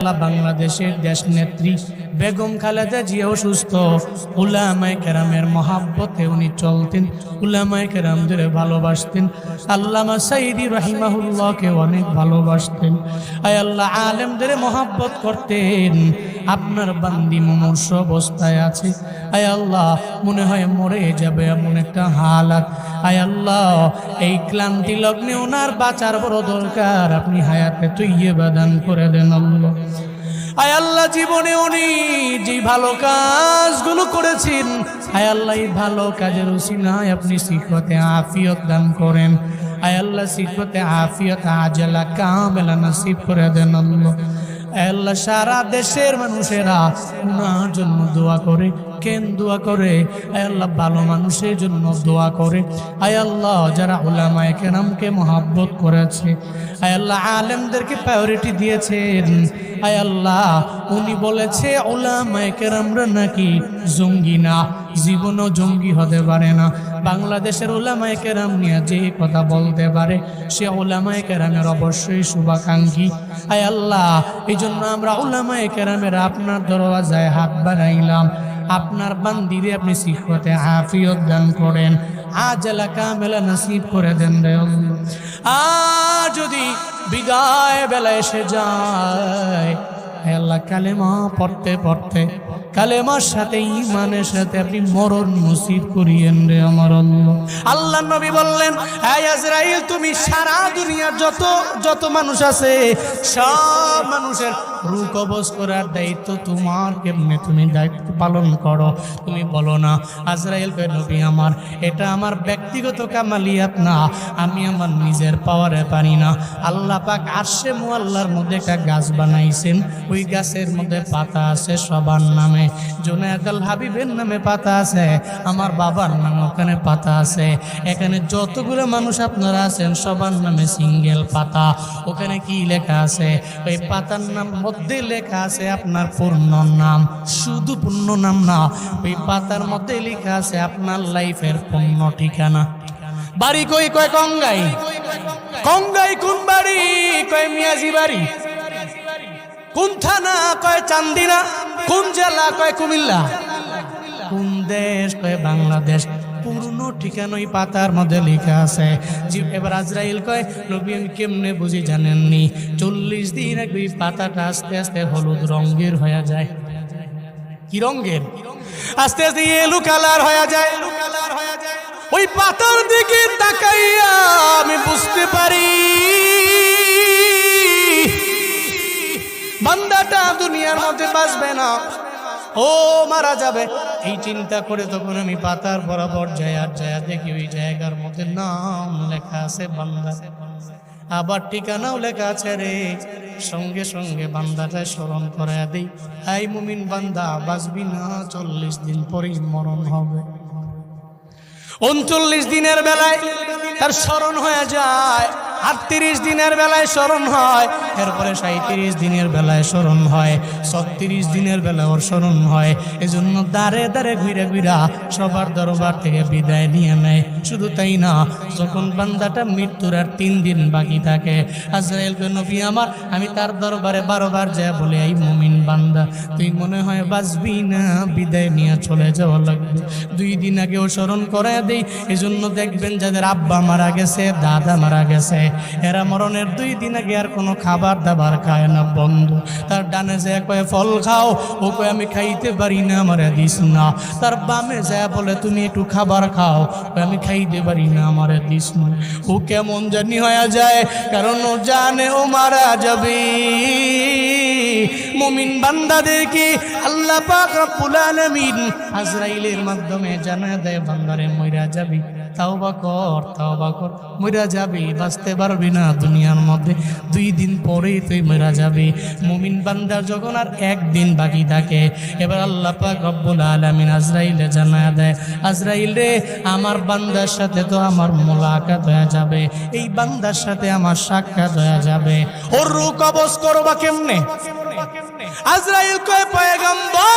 বাংলাদেশের দেশ নেত্রী বেগম খালেদা জিয়া অসুস্থ। উলামায়ে কেরামের মহাব্বতে উনি চলতেন, উলামায়ে কেরামদের ভালোবাসতেন। আল্লামা সাইদি রাহিমাহুল্লাহকে অনেক ভালোবাসতেন। আয় আল্লাহ, আলেমদের মহাব্বত করতেন। আপনার বান্দি মুমূর্ষ অবস্থায় আছে। আয় আল্লাহ, মনে হয় মরে যাবে এমন একটা হালাত। আয় আল্লাহ, এই ক্লান্তি লগ্নে ওনার বাঁচার বড় দরকার। আপনি হায়াতে তৈয়বা দান করে দেন আল্লাহ। আয় আল্লাহ, জীবনে উনি যে ভালো কাজগুলো করেছেন, আয় আল্লাহ, এই ভালো কাজের উসিলায় আপনি সিহতে আফিয়ত দান করেন। আয় আল্লাহ, সিহতে আফিয়ত আজলা কামেলা নসিব করে দেন আল্লাহ। আয় আল্লাহ, সারা দেশের মানুষেরা ওনার জন্য দোয়া করে। কেন দোয়া করে? আয় আল্লাহ, ভালো মানুষের জন্য দোয়া করে। আয় আল্লাহ, যারা উলামায়ে কেরামকে মহাব্বত করেছে, আয় আল্লাহ, আলেমদেরকে প্রায়োরিটি দিয়েছেন। আয় আল্লাহ, উনি বলেছে উলামায়ে কেরামরা নাকি জঙ্গি না, জীবনও জঙ্গি হতে পারে না। বাংলাদেশের উলামায়ে কেরাম নিয়ে যে কথা বলতে পারে সে উলামায়ে কেরামের অবশ্যই শুভাকাঙ্ক্ষী। আয় আল্লাহ, এই জন্য আমরা উলামায়ে কেরামের আপনার দরওয়াজায় হাত বাড়াইলাম। আপনার বান্দিরে আপনি সিহতে আফিয়ত দান করেন, আজলা কামেলা নসিব করে দেন রে আল্লাহ। আর যদি বিদায় বেলা এসে যায়, হে আল্লাহ, কালেমা পড়তে পড়তে কালেমার সাথে ঈমানের সাথে আপনি মরণ নসিব করিয়েন রে আমার আল্লাহ। আল্লাহর নবী বললেন, হে আজরাইল, তুমি সারা দুনিয়ার যত মানুষ আছে সব মানুষের রূহ কবজ করার দায়িত্ব তোমার। কেমনে তুমি দায়িত্ব পালন করো? তুমি বলো না আজরাইল কয়, নবী আমার এটা আমার ব্যক্তিগত কামালিয়াত না, আমি আমার নিজের পাওয়ারে পারি না। আল্লাহ পাক আরশে মুআল্লার মধ্যে একটা গাছ বানাইছেন, ওই গাছের মধ্যে পাতা আছে সবার নামে। জুনায়েদ আল হাবিবের নামে পাতা আছে, আমার বাবার নামে ওখানে পাতা আছে। এখানে যতগুলো মানুষ আপনারা আছেন সবার নামে সিঙ্গেল পাতা। ওখানে কি লেখা আছে? ওই পাতার নাম মধ্যে লেখা আছে আপনার পূর্ণ নাম, শুধু পূর্ণ নাম না, ওই পাতার মধ্যে লেখা আছে আপনার লাইফের পূর্ণ ঠিকানা। বাড়ি কই? কয় কঙ্গাই। কঙ্গাই কোন বাড়ি? কয় মিয়াজি বাড়ি। কোন থানা? কয় চান্দিনা। কোন জেলা? কয় কুমিল্লা। কোন দেশ? কয় বাংলাদেশ। পূর্ণ ঠিকানা ওই পাতার মধ্যে লেখা আছে। এবার আজরাইল কয়, নবী আমি কেমনে বুঝি জানেননি? 40 দিন আগে ওই পাতাটা আস্তে আস্তে হলুদ রঙের হয়ে যায়। কি রঙের? আস্তে আস্তে ইয়েলো কালার হয়ে যায়। ওই পাতার দিকে তাকাইয়া আমি বুঝতে পারি বান্দাটা দুনিয়ার মধ্যে বাঁচবে না, ও মারা যাবে। এই চিন্তা করে তখন আমি পাতার বরাবর যাই, আর যায়া দেখি ওই জায়গার মধ্যে নাম লেখা আছে বান্দা, আবার ঠিকানাও লেখা আছে রে। সঙ্গে সঙ্গে বান্দাটা স্মরণ করে দেই, এই মুমিন বান্দা, বাঁচবি না, 40 দিন পরেই মরণ হবে। 39 দিনের বেলায় তার স্মরণ হয়ে যায়, 38 দিনের বেলায় স্মরণ হয়, এরপরে 37 দিনের বেলায় স্মরণ হয়, 36 দিনের বেলায় ওর স্মরণ হয়। এজন্য দাঁড়ে দাঁড়ে ঘুরে ঘুরা সবার দরবার থেকে বিদায় নিয়ে নেয়। শুধু তাই না, যখন বান্দাটা মৃত্যুর আর 3 দিন বাকি থাকে, আজরাইল কয়, নবী আমার আমি তার দরবারে 12 বার যায় বলে, এই মুমিন বান্দা তুই মনে হয় বাঁচবি না, বিদায় নিয়ে চলে যাওয়া লাগবে। 2 দিন আগেও স্মরণ করে দেই। এজন্য দেখবেন যাদের আব্বা মারা গেছে, দাদা মারা গেছে, এরা মরণের 2 দিন আগে আর কোনো খাবার দাবার খায় না বন্ধু। তার ডানে যায় কয়ে ফল খাও, ও কয়ে আমি খাইতে পারি না, আমারে দিস না। তার বামে যায় বলে তুমি একটু খাবার খাও, আমি খাইতে পারি না, আমারে দিস না। ও কেমন জানি হয়ে যায়, কারণ ও জানে ও মারা যাবে। মুমিন বান্দাদেরকে আল্লাহ পাক রব্বুল আলামিন আজরাইলের মাধ্যমে জানা দেয়, বান্দারে মইরা যাবি, তাওবা কর, তাওবা কর, মইরা যাবি, বাঁচতে পারবি না দুনিয়ার মধ্যে, 2 দিন পরেই তুই মইরা যাবি। মুমিন বান্দার যখন আর 1 দিন বাকি থাকে, এবার আল্লাহ পাক রব্বুল আলামিন আজরাইলে জানা দেয়, আজরাইল রে, আমার বান্দার সাথে তো আমার মোলাকাত হয়ে যাবে, এই বান্দার সাথে আমার সাক্ষাৎ হয়ে যাবে, ওর রূহ কবজ করবা কেমনে? আজরাইল কয়, পয়গম্বর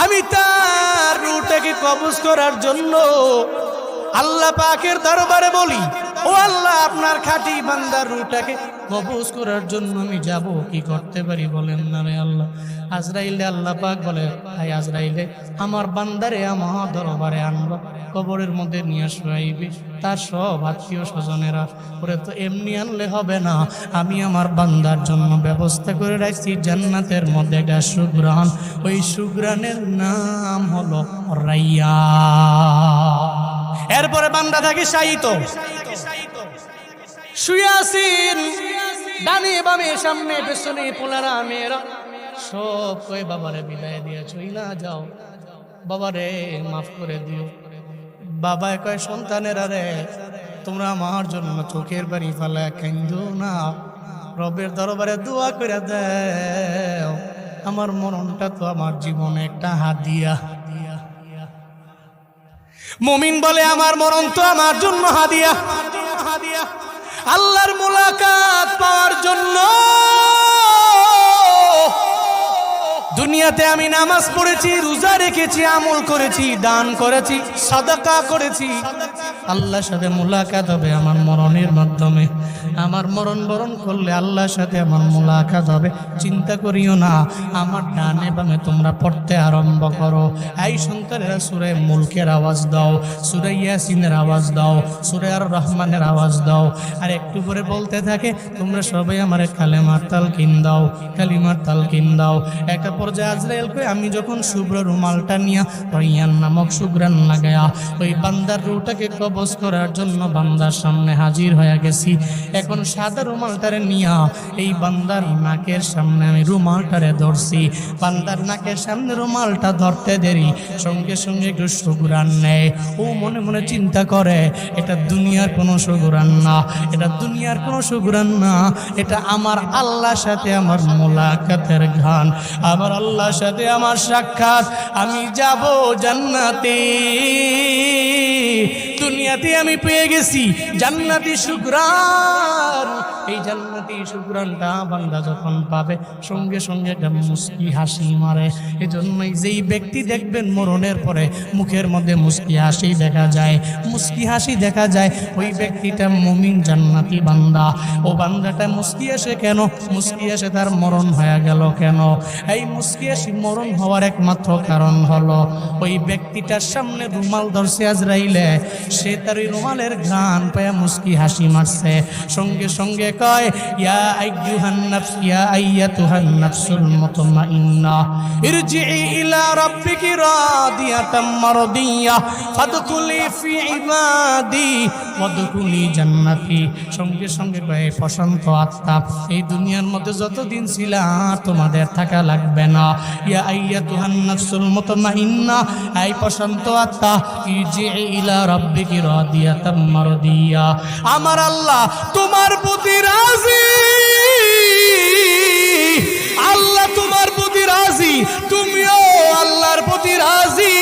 আমি তার রূহটাকে কবজ করার জন্য আল্লাহ পাকের দরবারে বলি, ও আল্লাহ, আপনার খাঁটি বান্দার রূহটাকে কবজ করার জন্য আমি যাব, কি করতে পারি বলেন না রে আল্লাহ। আজরাইলে আল্লাহ পাক বলে, হাই আজরাইলে, আমার বান্দারে আমার দরবারে আনবা, কবরের মধ্যে নিয়ে শোয়াইবে তার সব আত্মীয় স্বজনেরা। ওরে তো এমনি আনলে হবে না, আমি আমার বান্দার জন্য ব্যবস্থা করে রাখছি জান্নাতের মধ্যে একটা সুঘ্রাণ, ওই সুঘ্রাণের নাম হলো রাইয়ান। এরপরে বান্দা থাকে শায়িত, শুয়ে আছেন, ডানে বামে সামনে পেছনে পোলারা মেয়েরা সব কয়ে বাবারে বিদায় দিয়ে চইলা যাও, বাবারে মাফ করে দিও। বাবা কয় সন্তানেরা রে, তোমরা আমার জন্য চোখের বাড়ি ফেলা কান্দো না, রবের দরবারে দোয়া করে দাও, আমার মরণটা তো আমার জীবনে একটা হাদিয়া। মুমিন বলে, আমার মরণ তো আমার জন্য হাদিয়া। আল্লাহর মুলাকাত পাওয়ার জন্য দুনিয়াতে আমি নামাজ পড়েছি, রোজা রেখেছি, আমল করেছি, দান করেছি, সাদাকা করেছি, আল্লাহর সাথে মুলাকাত হবে আমার মরণের মাধ্যমে। আমার মরণ বরণ করলে আল্লাহর সাথে আমার মুলাকাত হবে। চিন্তা করিও না, আমার ডানে বামে তোমরা পড়তে আরম্ভ করো। এই সন্তানেরা সূরা মুলকের আওয়াজ দাও, সূরা ইয়াসিনের আওয়াজ দাও, সূরা আর রহমানের আওয়াজ দাও। আর একটু পরে বলতে থাকে, তোমরা সবাই আমার কালেমার তালকিন দাও, কালিমার তালকিন দাও। একটা পর্যায়ে আজরাইল কই, আমি যখন শুভ্র রুমালটা নিয়ে রাইয়ান নামক সুঘ্রাণ লাগায়া ওই বান্দার রূহটাকে কবজ করার জন্য বান্দার সামনে হাজির হয়ে গেছি, এখন সাদা রুমালটারে নিয়া এই বান্দার নাকের সামনে আমি রুমালটারে ধরছি। বান্দার নাকের সামনে রুমালটা ধরতে দেরি সঙ্গে সঙ্গে একটু সুঘ্রাণ নেয়। ও মনে মনে চিন্তা করে, এটা দুনিয়ার কোনো সুঘ্রাণ না, এটা দুনিয়ার কোনো সুঘ্রাণ না, এটা আমার আল্লাহর সাথে আমার মুলাকাতের গান, আমার আল্লাহর সাথে আমার সাক্ষাৎ। আমি যাব জান্নাতে। দুনিয়াতে আমি পেয়ে গেছি জান্নাতি সুঘ্রাণ। এই জান্নাতি সুঘ্রাণটা বান্দা যখন পাবে সঙ্গে সঙ্গে একটা মুস্কি হাসি মারে। এজন্যই যেই ব্যক্তি দেখবেন মরণের পরে মুখের মধ্যে মুস্কি হাসি দেখা যায়, মুস্কি হাসি দেখা যায়, ওই ব্যক্তিটা মুমিন জান্নাতি বান্দা। ও বান্দাটা মুস্কি আসে কেন? মুস্কি আসে তার মরণ হয়ে গেল কেন? এই মুস্কি হাসি মরণ হওয়ার একমাত্র কারণ হলো ওই ব্যক্তিটার সামনে রুমাল ধরছে আজরাইলে, সে তার ওই রুমালের ঘ্রাণ পায়া মুস্কি হাসি মারছে। সঙ্গে সঙ্গে কয়, ইয়া আইয়ুহান নাফস, ইয়া আইয়াতুহান নাফসুল মুতমাইন্না, ইরজিই ইলা রাব্বিকি রাদিয়াতাম মারদিয়া ফাদখুলি ফি ইবাদি ওয়াদখুলি জান্নাতি। সঙ্গে সঙ্গে কয়, প্রশান্ত আত্মা, এই দুনিয়ার মধ্যে যতদিন ছিলা তোমাদের থাকা লাগবে না। ইয়া আইয়াতুহান নাফসুল মুতমাইন্না, এই প্রশান্ত আত্মা, ইরজিই ইলা রাব্বিকি রাদিয়াতাম মারদিয়া, আমার আল্লাহ তোমার প্রতি রাজি, আল্লাহ তোমার প্রতি রাজি, তুমিও আল্লাহর প্রতি রাজি।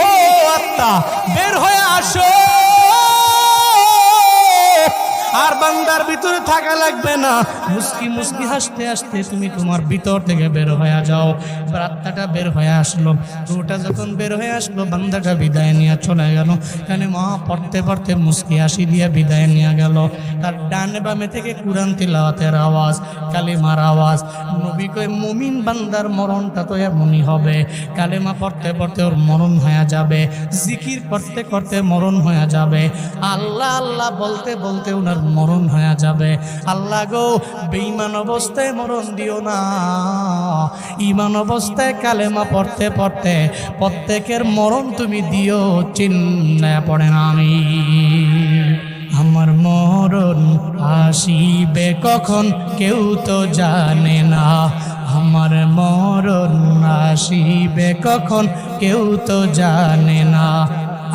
ও আত্মা, বের হয়ে আসো। আর বান্দার ভিতরে থাকা লাগবে না, মুস্কি মুস্কি হাসতে হাসতে তুমি তোমার ভিতর থেকে বের হয়ে যাও। আত্মাটা বের হয়ে আসলো, রুহটা যখন বের হয়ে আসলো, বান্দাটা বিদায় নিয়ে চলে গেল। এখানে মা পড়তে পড়তে মুস্কি হাসি দিয়ে বিদায় নিয়ে গেল। তার ডানে বামে থেকে কুরআন তিলাওয়াতের আওয়াজ, কালিমার আওয়াজ। নবী কয়, মুমিন বান্দার মরণটা তো এমনই হবে, কালেমা পড়তে পড়তে ওর মরণ হয়ে যাবে, জিকির করতে করতে মরণ হয়ে যাবে, আল্লাহ আল্লাহ বলতে বলতে ওনার মরণ হয়ে যাবে। আল্লাহ গো, বেঈমান অবস্থায় মরণ দিও না, ঈমান অবস্থায় কালেমা পড়তে পড়তে প্রত্যেকের মরণ তুমি দিও, চিন্নায় পড়ে না আমি। আমার মরণ আসিবে কখন কেউ তো জানে না, আমার মরণ আসিবে কখন কেউ তো জানে না।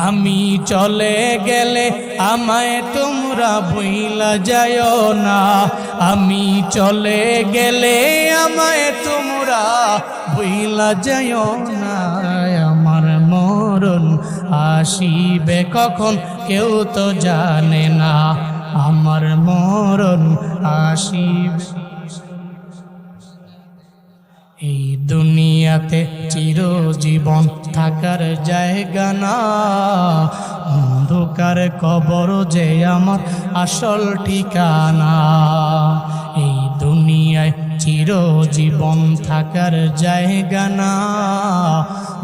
আমি চলে গেলে আমায় তোমরা ভুইলা যায়ও না, আমি চলে গেলে আমায় তোমরা ভুইলা যায়ও না। আমার মরণ আসিবে কখন কেউ তো জানে না, আমার মরণ আসিবে। এই দুনিয়াতে চিরজীবন থাকার জায়গা না, অন্ধকার কবর যে আমার আসল ঠিকানা। এই দুনিয়ায় চিরজীবন থাকার জায়গা না,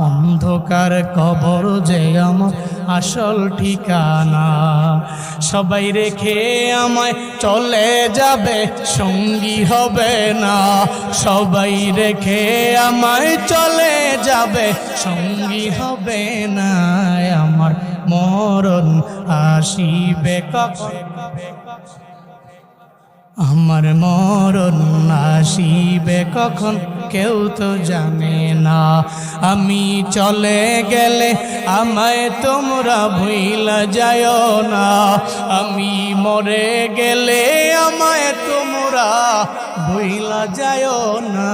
অন্ধকার কবর যে আমার আসল ঠিকানা। সবাই রেখে আমায় চলে যাবে, সঙ্গী হবে না। সবাই রেখে আমায় চলে যাবে, সঙ্গী হবে না। আমার মরণ আসিবে কখন, আমার মরণ আসিবে কখন কেউ তো জানে না। আমি চলে গেলে আমায় তোমরা ভুইলা যায়ও না। আমি মরে গেলে আমায় তোমরা ভুইলা যায়ও না।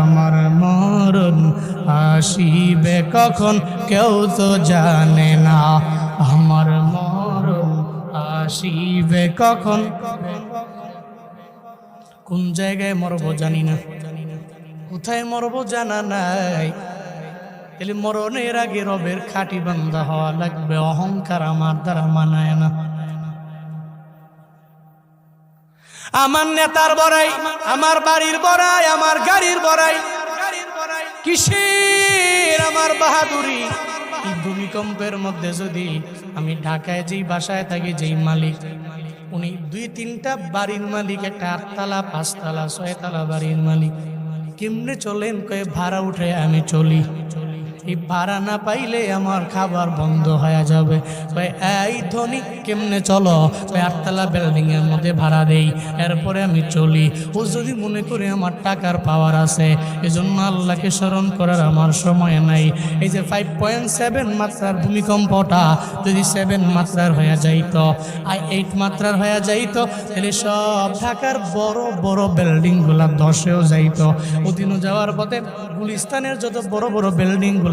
আমার মরণ আসিবে কখন কেউ তো জানে না। আমার মরণ আসিবে কখন, কোন জায়গায় মরবো জানি না, কোথায় মরবো জানা নাই। তাহলে মরণের আগে রবের খাঁটি বান্দা হওয়া লাগবে। অহংকার আমার দ্বারা মানায় না। আমার নেতার বড়াই, আমার বাড়ির বড়াই, আমার গাড়ির বড়াই, কিসের আমার বাহাদুরি। এই ভূমিকম্পের মধ্যে যদি আমি ঢাকায় যেই বাসায় থাকি, যেই মালিক উনি 2-3টা বাড়ির মালিক, একটা 8তলা 5তলা 6তলা বাড়ির মালিক, কেমনে চলেন? কয়ে ভাড়া উঠে আমি চলি। এই ভাড়া না পাইলে আমার খাবার বন্ধ হয়ে যাবে। এই ধনী কেমনে চলো? 8তলা বিল্ডিং এর মধ্যে ভাড়া দেই, এরপরে আমি চলি। ও যদি মনে করে আমার টাকার পাওয়ার আছে, এজন্য আল্লাহকে স্মরণ করার আমার সময় নাই। এই যে 5.7 মাত্রার ভূমিকম্পটা যদি 7 মাত্রার হয়ে যাইত, 8 মাত্রার হয়ে যাইত, তাহলে সব ঢাকার বড় বড় বিল্ডিং গুলা ধসেও যাইত। ওদিনও যাওয়ার পথে গুলিস্তানের যত বড় বড় বিল্ডিং গুলা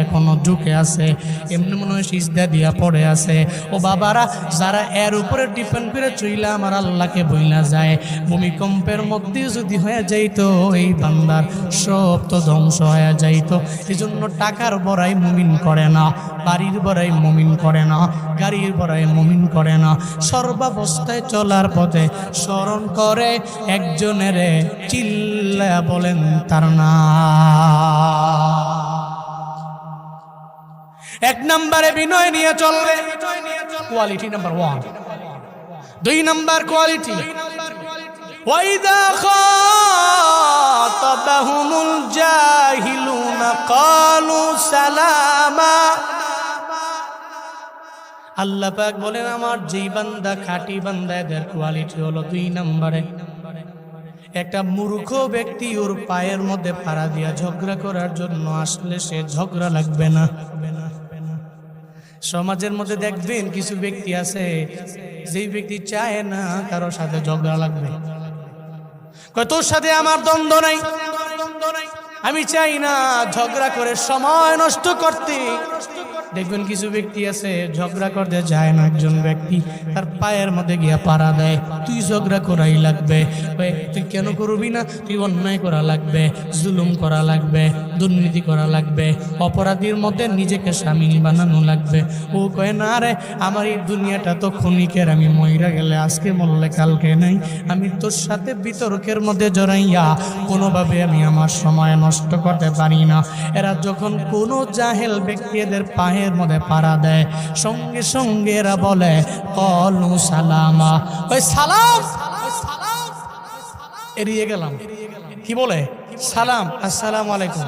এখনো ঝুঁকে আছে, এমনি মনে হয় সিজদা দিয়া পড়ে আছে। ও বাবারা, যারা এর উপরে ডিপেন্ড করে চইলা আমার আল্লাহকে বইলা যায়, ভূমিকম্পের মধ্যে যদি হয়ে যাইত, এই বান্দার সব তো ধ্বংস হয়ে যাইত। এই জন্য টাকার বড়াই মুমিন করে না, বাড়ির বড়াই মুমিন করে না, গাড়ির বড়াই মুমিন করে না। সর্বাবস্থায় চলার পথে স্মরণ করে একজনের, চিল্লা বলেন তার নাম। এক নম্বরে বিনয় নিয়ে চলবে, কোয়ালিটি নাম্বার 1। 2 নম্বর কোয়ালিটি, ওয়াইদা খাতাবাহুমুল জাহিলুনা ক্বালু সালামা। আল্লাহ পাক বলেন, আমার যেই বান্দা খাঁটি বান্দা, এদের কোয়ালিটি হলো 2 নম্বরে। একটা মূর্খ ব্যক্তি ওর পায়ের মধ্যে পাড়া দিয়া ঝগড়া করার জন্য আসলে সে ঝগড়া লাগবে না। সমাজের মধ্যে দেখবেন কিছু ব্যক্তি আছে, যেই ব্যক্তি চায় না কারো সাথে ঝগড়া লাগবে, কয় তোর সাথে আমার দ্বন্দ্ব নাই, আমি চাই না ঝগড়া করে সময় নষ্ট করতে। দেখবেন কিছু ব্যক্তি আছে ঝগড়া করতে যায় না, একজন ব্যক্তি তার পায়ের মধ্যে গিয়া পাড়া দেয়, তুই ঝগড়া করাই লাগবে। তুই কেন করবি না? তুই অন্যায় করা লাগবে, জুলুম করা লাগবে, দুর্নীতি করা লাগবে, অপরাধীর মধ্যে নিজেকে সামিল বানানো লাগবে। ও কয় না রে, আমার এই দুনিয়াটা তো ক্ষণিকের, আমি মইরা গেলে আজকে মরলে কালকে নাই। আমি তোর সাথে বিতর্কের মধ্যে জড়াইয়া কোনোভাবে আমি আমার সময় নষ্ট করতে পারি না। এরা যখন কোনো জাহেল ব্যক্তি এদের পায়ে মধ্যে পাড়া দেয়, সঙ্গে সঙ্গে এরা বলে ক্বালু সালামা, ওই সালাম, এড়িয়ে গেলাম। কি বলে? সালাম, আসসালামু আলাইকুম।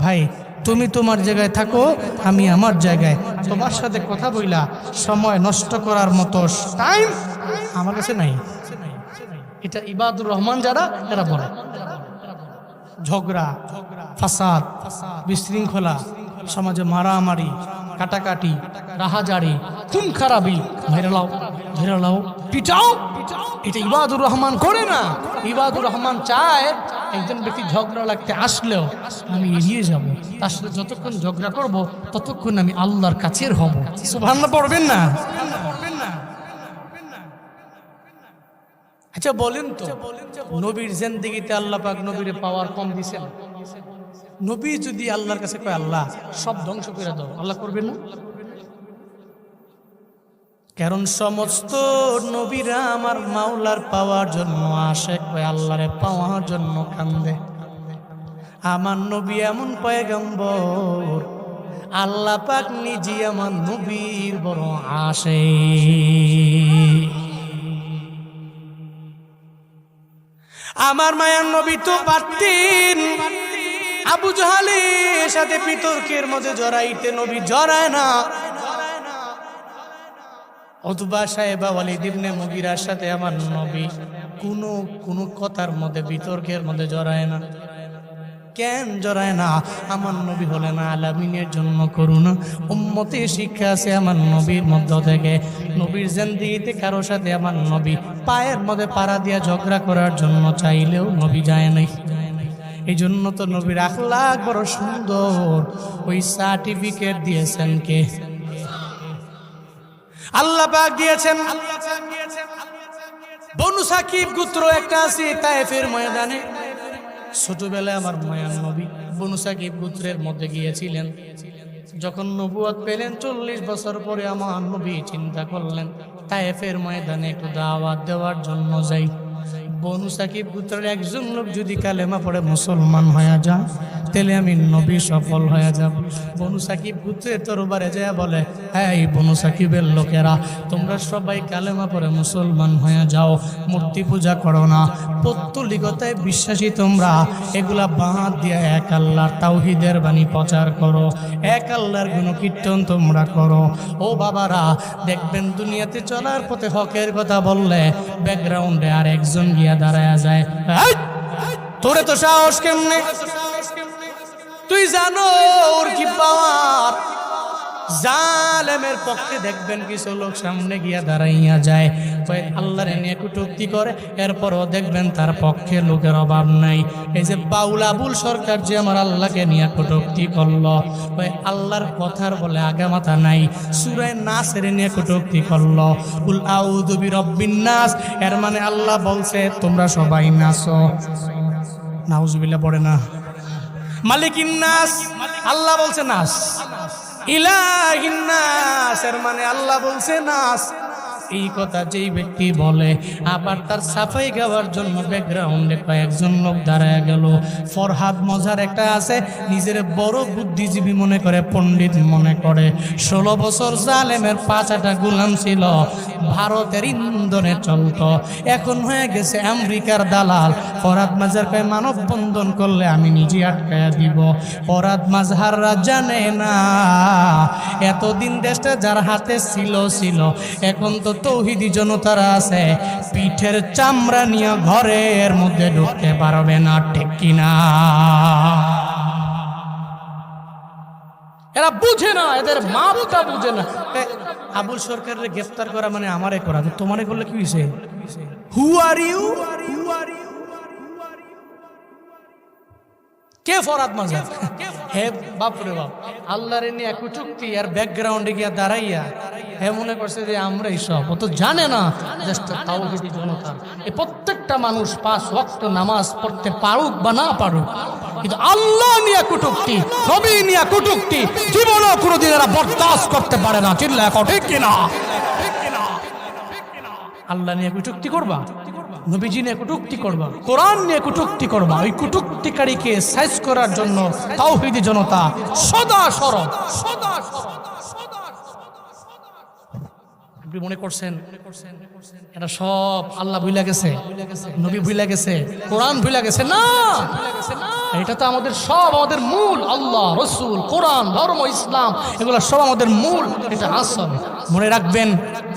ভাই, তুমি তোমার জায়গায় থাকো, আমি আমার জায়গায়। তোমার সাথে কথা বইলা সময় নষ্ট করার মতো টাইম আমার কাছে নাই। এটা ইবাদুর রহমান যারা, এরা বলে ঝগড়া, ফাসাদ, বিশৃঙ্খলা, সমাজে মারামারি, কাটাকাটি, রাহাজারি, খুন খারাপি, ধরে লাও, পিটাও, এটা ইবাদুর রহমান করে না। ইবাদুর রহমান চায় একজন ব্যক্তি ঝগড়া লাগতে আসলেও আমি এড়িয়ে যাব, তার সাথে যতক্ষণ ঝগড়া করব ততক্ষণ আমি আল্লাহর কাছের হব। সুবহানাল্লাহ পড়বেন না? আচ্ছা বলেন তো, নবীর জিন্দেগিতে আল্লাহ পাক নবীর পাওয়ার কম দিয়েছেন? নবী যদি আল্লাহর কাছে কয় আল্লাহ সব ধ্বংস করে দাও, আল্লাহ করবেন না? কারণ সমস্ত নবীরা আমার মাওলার পাওয়ার জন্য আসে, আল্লাহরে পাওয়ার জন্য কান্দে। আমার নবী এমন পয়গম্বর, আল্লাহ পাক নিজে আমার নবীর বড় আসে। আমার মায়ার নবী তো পারতেন আবু জাহালের সাথে বিতর্কের মধ্যে জড়াইতে, নবী জড়ায় না। উতবা সাহেবা ওয়ালিদ ইবনে মুগিরার সাথে আমার নবী কোনো কথার মধ্যে বিতর্কের মধ্যে জড়ায় না। কেন জড়ায় না? আমার নবী হলেন আলামিনের জন্য করুণা। উম্মতের শিক্ষা আছে আমার নবীর মধ্য থেকে। নবীর জিন্দেগিতে কারোর সাথে আমার নবী পায়ের মধ্যে পাড়া দিয়া ঝগড়া করার জন্য চাইলেও নবী যায় নাই। এই জন্য তো নবীর আখলাক বড় সুন্দর। ওই সার্টিফিকেট দিয়েছেন কে? আল্লাহ পাক দিয়েছেন। বনু সাকিব গোত্র একটা আছে তায়েফের ময়দানে। ছোটবেলায় আমার মায়ার নবী বনু সাকিব গোত্রের মধ্যে গিয়েছিলেন। যখন নবুয়ত পেলেন 40 বছর পরে আমার নবী চিন্তা করলেন তায়েফের ময়দানে একটু দাওয়াত দেওয়ার জন্য যাই। বনু সাকিব গোত্রের একজন লোক যদি কালেমা পড়ে মুসলমান হয়ে যায় তাহলে আমি নবী সফল হয়ে যাব। বনু সাকিব গোত্রের দরবারে যায় বলে, হ্যাঁ এই বনু সাকিবের লোকেরা তোমরা সবাই কালেমা পড়ে মুসলমান হয়ে যাও, মূর্তি পূজা করো না, পৌত্তলিকতায় বিশ্বাসী তোমরা, এগুলা বাদ দিয়ে এক আল্লাহর তাওহীদের বাণী প্রচার করো, এক আল্লাহর গুণকীর্তন তোমরা করো। ও বাবারা, দেখবেন দুনিয়াতে চলার পথে হকের কথা বললে ব্যাকগ্রাউন্ডে আর একজন গিয়া দাঁড়ায়া যায়, তোরে তো সাহস কেমনে, তুই জানো ওর কি পাওয়ার। জালেমের পক্ষে দেখবেন কিছু লোক সামনে গিয়া দাঁড়াইয়া যায়, আল্লাহরে নিয়ে কটূক্তি করে, এরপরও দেখবেন তার পক্ষে লোকের অভাব নাই। এই যে বাউল আবুল সরকার যে আমার আল্লাহকে নিয়ে কটূক্তি করলো, আল্লাহর কথার বলে আগামাথা নাই। সূরা নাসের নিয়ে কটূক্তি করলো, কুল আউযু বিরাব্বিন নাস, এর মানে আল্লাহ বলছে তোমরা সবাই নাচো। নাউজুবিল্লাহ পড়ে না। মালিকিন নাস, আল্লাহ বলছে নাস। ইলাহিন নাস, এর মানে আল্লাহ বলছে নাস। এই কথা যেই ব্যক্তি বলে, আবার তার সাফাই গাওয়ার জন্য ব্যাকগ্রাউন্ডে কয়েকজন লোক দাঁড়ায় গেল। ফরহাদ মজার একটা আছে, নিজের বড় বুদ্ধিজীবী মনে করে, পণ্ডিত মনে করে। 16 বছর জালেমের 5টা গোলাম ছিল, ভারতের ইন্ধনে চলত, এখন হয়ে গেছে আমেরিকার দালাল। ফরহাদ মাজার কয় মানববন্ধন করলে আমি নিজে আটকায়া দিব। ফরহাদ মাজাররা জানে না এতদিন দেশটা যার হাতে ছিল, এখন তো তৌহিদি জনতারা আছে, পিঠের চামড়া নিয়ে ঘরের মধ্যে ঢুকতে পারবে না, ঠিক কিনা? এরা বুঝে না, এদের মাপটা বুঝে না। আবুল সরকারের গ্রেফতার করা মানে আমারে করা, তোমারে করলে কি হয়েছে? হু আর ইউ? কে ফরহাদ মাজার? হে বাপরে বাপ, আল্লাহর নিয়ে কটূক্তি আর ব্যাকগ্রাউন্ডে গিয়া দাঁড়াইয়া হে মনে করছে যে আমরাই সব। ও তো জানে না দেশটা তাওহীদি জনতা। এই প্রত্যেকটা মানুষ 5 ওয়াক্ত নামাজ পড়তে পারুক বা না পারুক, কিন্তু আল্লাহ নিয়ে কটূক্তি, নবী নিয়ে কটূক্তি জীবনেও কোনোদিন এরা বরদাস্ত করতে পারে না। চিল্লা এখন ঠিক কিনা? আল্লাহ নিয়ে কটূক্তি করবা, নবীজি নিয়ে কটূক্তি করবা, কোরআন নিয়ে কটূক্তি করবা, ওই কটূক্তিকারীকে সাইজ করার জন্য তাওহীদি জনতা সদা সরব। আপনি মনে করছেন এটা সব আল্লাহ ভুলে গেছে, নবী ভুলে গেছে, কোরআন ভুলে গেছে? না, এটা তো আমাদের সব, আমাদের মূল। আল্লাহ, রসুল, কোরআন, ধর্ম, ইসলাম, এগুলো সব আমাদের মূল, এটা আসল। মনে রাখবেন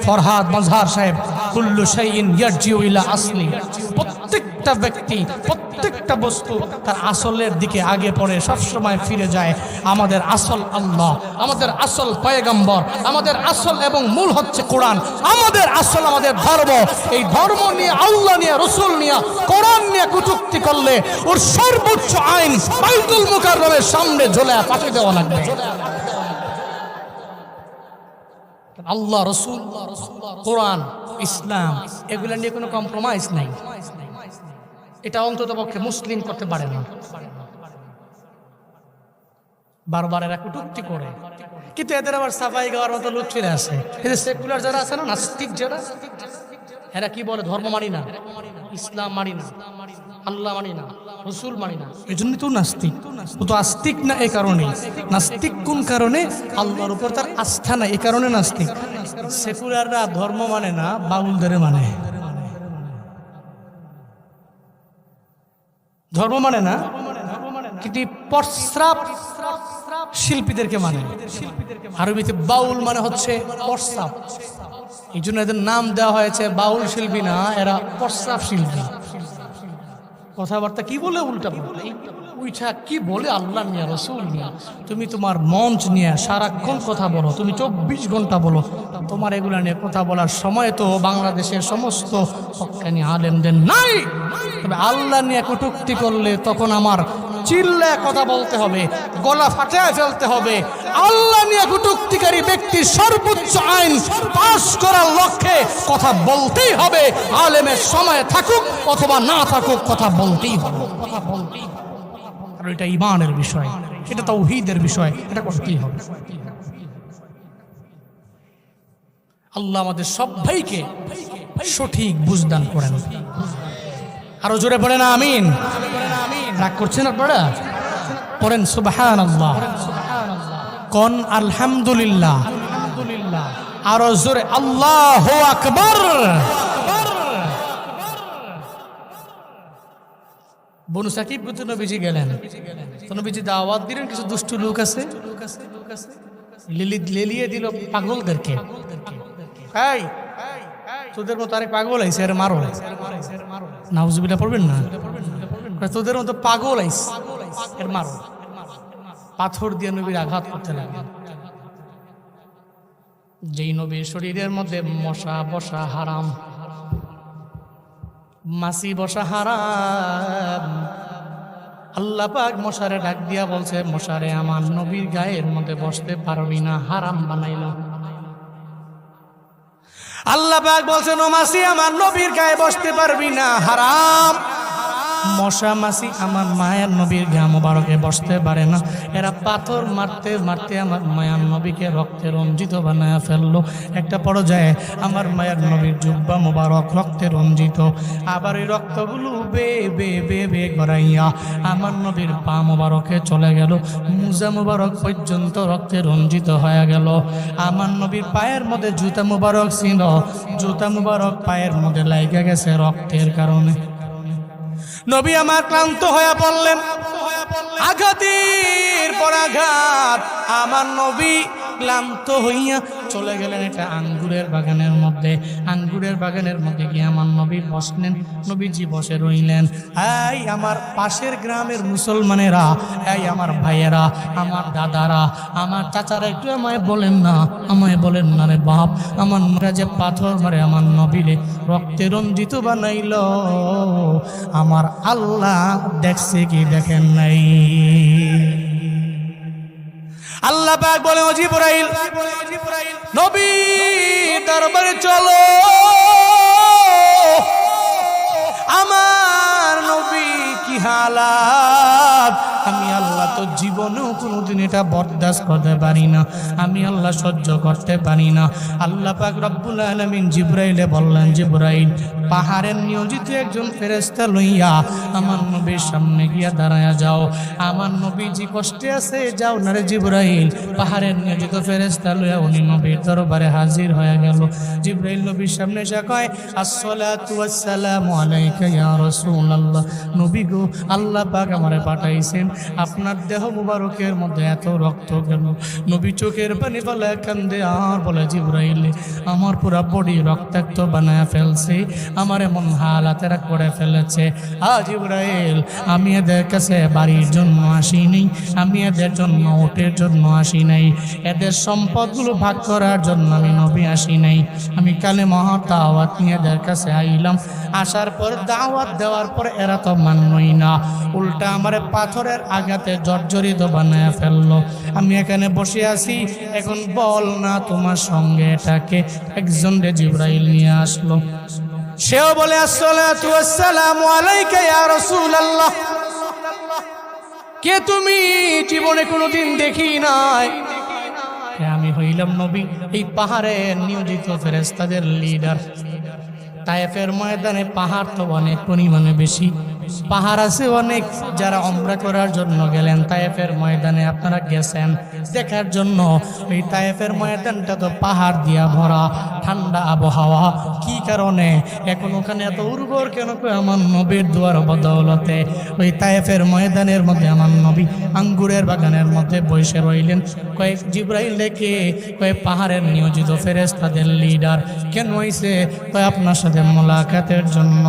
ফরহাদ মাজার সাহেব, কুল্লু শাইইন ইয়ারজিউ ইলা আসলি, প্রত্যেকটা ব্যক্তি, প্রত্যেকটা বস্তু তার আসলের দিকে আগে পড়ে, সবসময় ফিরে যায়। আমাদের আসল আল্লাহ, আমাদের আসল পয়গম্বর, আমাদের আসল এবং মূল হচ্ছে কোরআন। আমাদের আসল, আমাদের ধর্ম। এই ধর্ম নিয়ে, আল্লাহ নিয়ে, রসুল নিয়ে, কোরআন নিয়ে কটূক্তি করলে ওর সর্বোচ্চ আইন বাইতুল মুকাররমের সামনে ঝোলা ফাঁসি দেওয়া লাগবে। আল্লাহ, রসুল, কোরআন, ইসলাম, এগুলা নিয়ে কোনো কম্প্রোমাইজ নাই। এটা অন্তত পক্ষে মুসলিম করতে পারে না। বারবার এরা কটূক্তি করে, কিন্তু এদের আবার সাফাই গাওয়ার মতো লোক চলে আসে। এদের সেকুলার যারা আছে না, নাস্তিক যারা, এরা কি বলে? ধর্ম মানি না, ইসলাম মানি না, আল্লাহ মানি না, রসুল মানি না। এই জন্যই তো নাস্তিক। ও তো আস্তিক না, এই কারণে নাস্তিক। কোন কারণে? আল্লাহর উপর তার আস্থা নাই, এই কারণে নাস্তিক। সেকুলাররা ধর্ম মানে না, বাউলদের মানে। ধর্ম মানে না, কিন্তু প্রস্রাব শিল্পীদেরকে মানে। আরবিতে বাউল মানে হচ্ছে প্রস্রাব, এই জন্য এদের নাম দেওয়া হয়েছে বাউল শিল্পী না, এরা প্রস্রাব শিল্পী। কথাবার্তা কি বলে? উল্টা বলে। উইঠা কি বলে? আল্লাহ নিয়ে, রসুল নিয়ে। তুমি তোমার মঞ্চ নিয়ে সারাক্ষণ কথা বলো, তুমি 24 ঘন্টা বলো। তোমার এগুলা নিয়ে কথা বলার সময় তো বাংলাদেশের সমস্ত হক্কানি আলেমদের নাই। তবে আল্লাহ নিয়ে কটূক্তি করলে তখন আমার চিল্লায় কথা বলতে হবে, গলা ফাটিয়ে ফেলতে হবে। আল্লাহ নিয়ে কটূক্তিকারী ব্যক্তির সর্বোচ্চ আইন পাশ করার লক্ষ্যে কথা বলতেই হবে। আলেমের সময় থাকুক অথবা না থাকুক, কথা বলতেই হবে, কথা বলতেই হবে। কারণ এটা ঈমানের বিষয়, এটা তাওহীদের বিষয়, এটা করতেই হবে। আল্লাহ আমাদের সবাইকে সঠিক বুঝদান করেন। আরো জোরে পড়েন আমিন। রাগ করছেন আপনারা? পড়েন সুবহানাল্লাহ, কোন আলহামদুলিল্লাহ, আরো জোরে আল্লাহু আকবার। বনু সাকিব গোত্রের নবীজি গেলেন, তো নবীজি দাওয়াত দিলেন। কিছু দুষ্টু লোক আছে, লেলিয়ে দিল পাগলদেরকে। এই তোদের মতো আরেক পাগল আইছে, আরে মারো। নাউজুবিল্লাহ পড়বেন না? তোদের মতো পাগল আইছে, এর মারো। পাথর দিয়ে নবীর আঘাত করতে লাগলেন। যেই নবীর শরীরের মধ্যে মশা বসা হারাম, মাছি বসা হারাম, আল্লাহ পাক মশারে ডাক দিয়া বলছে, মশারে আমার নবীর গায়ের মধ্যে বসতে পারবি না, হারাম বানাইল। আল্লাহ পাক বলছেন, ও মাছি আমার নবীর গায়ে বসতে পারবি না, হারাম। মশা মাছি আমার মায়ের নবীর গা মোবারকে বসতে পারে না। এরা পাথর মারতে মারতে আমার মায়ের নবীকে রক্তে রঞ্জিত বানায় ফেললো। একটা পর্যায়ে আমার মায়ের নবীর জুব্বা মোবারক রক্তে রঞ্জিত। আবার এই রক্তগুলো বে বে বে বে গড়াইয়া আমার নবীর পা মোবারকে চলে গেল, মুজা মোবারক পর্যন্ত রক্তে রঞ্জিত হয়ে গেল। আমার নবীর পায়ের মধ্যে জুতা মোবারক ছিল, জুতা মোবারক পায়ের মধ্যে লাইগা গেছে রক্তের কারণে। নবী আমার ক্লান্ত হয়ে পড়লেন, আঘাতের পর আঘাত। আমার নবী ক্লান্ত হইয়া চলে গেলেন একটা আঙ্গুরের বাগানের মধ্যে। আঙ্গুরের বাগানের মধ্যে গিয়ে আমার নবী বসলেন। নবীজি বসে রইলেন। এই আমার পাশের গ্রামের মুসলমানেরা, এই আমার ভাইয়েরা, আমার দাদারা, আমার চাচারা, একটু আমায় বলেন না, আমায় বলেন না রে বাপ, আমার নবীরা যে পাথর মারে আমার নবীরে রক্তে রঞ্জিত বানাইল, আমার আল্লাহ দেখছে কি দেখেন নাই? আল্লাহ পাক বলে, ও জিবরাইল, নবী দরবারে চলো, আমার নবী কি হালাত। আমি আল্লাহ তো জীবনেও কোনোদিন এটা বরদাস্ত করতে পারি না, আমি আল্লাহ সহ্য করতে পারি না। আল্লাহ পাক রব্বুল আলামিন জিবরাইলে বললেন, জিবরাইল পাহাড়ের নিয়োজিত একজন ফেরেশতা লইয়া আমার নবীর সামনে গিয়া দাঁড়ায়া যাও। আমার নবীজি কষ্টে আছে, যাও না রে জিবরাইল। পাহাড়ের নিয়োজিত ফেরেশতা লইয়া উনি নবীর দরবারে হাজির হয়ে গেল। জিবরাইল নবীর সামনে এসে কয়, আসসালাতু ওয়াসসালামু আলাইকা ইয়া রাসূলুল্লাহ। নবী গো, আল্লাহ পাক আমারে পাঠাইছেন, আপনার দেহ মুবারকের মধ্যে এত রক্ত কেন? নবী চোখের পানি ফেলে কান্দে আর বলে, জিবরাইল আমার পুরা বডি রক্তাক্ত বানায় ফেলছে, আমার এমন হালাতেরা করে ফেলেছে। জিবরাইল আমি এদের কাছে বাড়ির জন্য আসি নাই, আমি এদের জন্য ওটের জন্য আসি নাই, এদের সম্পদগুলো ভাগ করার জন্য আমি নবী আসি নাই। আমি কালেমা দাওয়াত নিয়ে এদের কাছে আইলাম। আসার পর দাওয়াত দেওয়ার পর এরা তো মানলই না, উল্টা আমার পাথরের আঘাতে জর্জরিত বানায় ফেললো। আমি এখানে বসে আছি, এখন বল না তোমার সঙ্গে এটাকে। একজন রে জিবরাইল নিয়ে আসলো, সেও বলে, আসসালাতু ওয়াসসালামু আলাইকা ইয়া রাসূলুল্লাহ। কে তুমি? জীবনে কোনোদিন দেখি নাই। আমি হইলাম নবী, এই পাহাড়ের নিয়োজিত ফেরেশতাদের লিডার। তায়েফের ময়দানে পাহাড় তো অনেক পরিমাণে বেশি, পাহাড় আছে অনেক। যারা উমরা করার জন্য গেলেন তায়েফের ময়দানে, আপনারা গেছেন দেখার জন্য, ওই তায়েফের ময়দানটা তো পাহাড় দিয়া ভরা, ঠান্ডা আবহাওয়া। কি কারণে এখন ওখানে এত উর্বর কেন? আমার নবীর দুয়ার বদৌলতে ওই তায়েফের ময়দানের মধ্যে আমার নবী আঙ্গুরের বাগানের মধ্যে বসে রইলেন। কয়েক জিব্রাইল ডেকে কয়েক পাহাড়ের নিয়োজিত ফেরেশতাদের লিডার কেন হইছে? কয় আপনার সাথে মোলাকাতের জন্য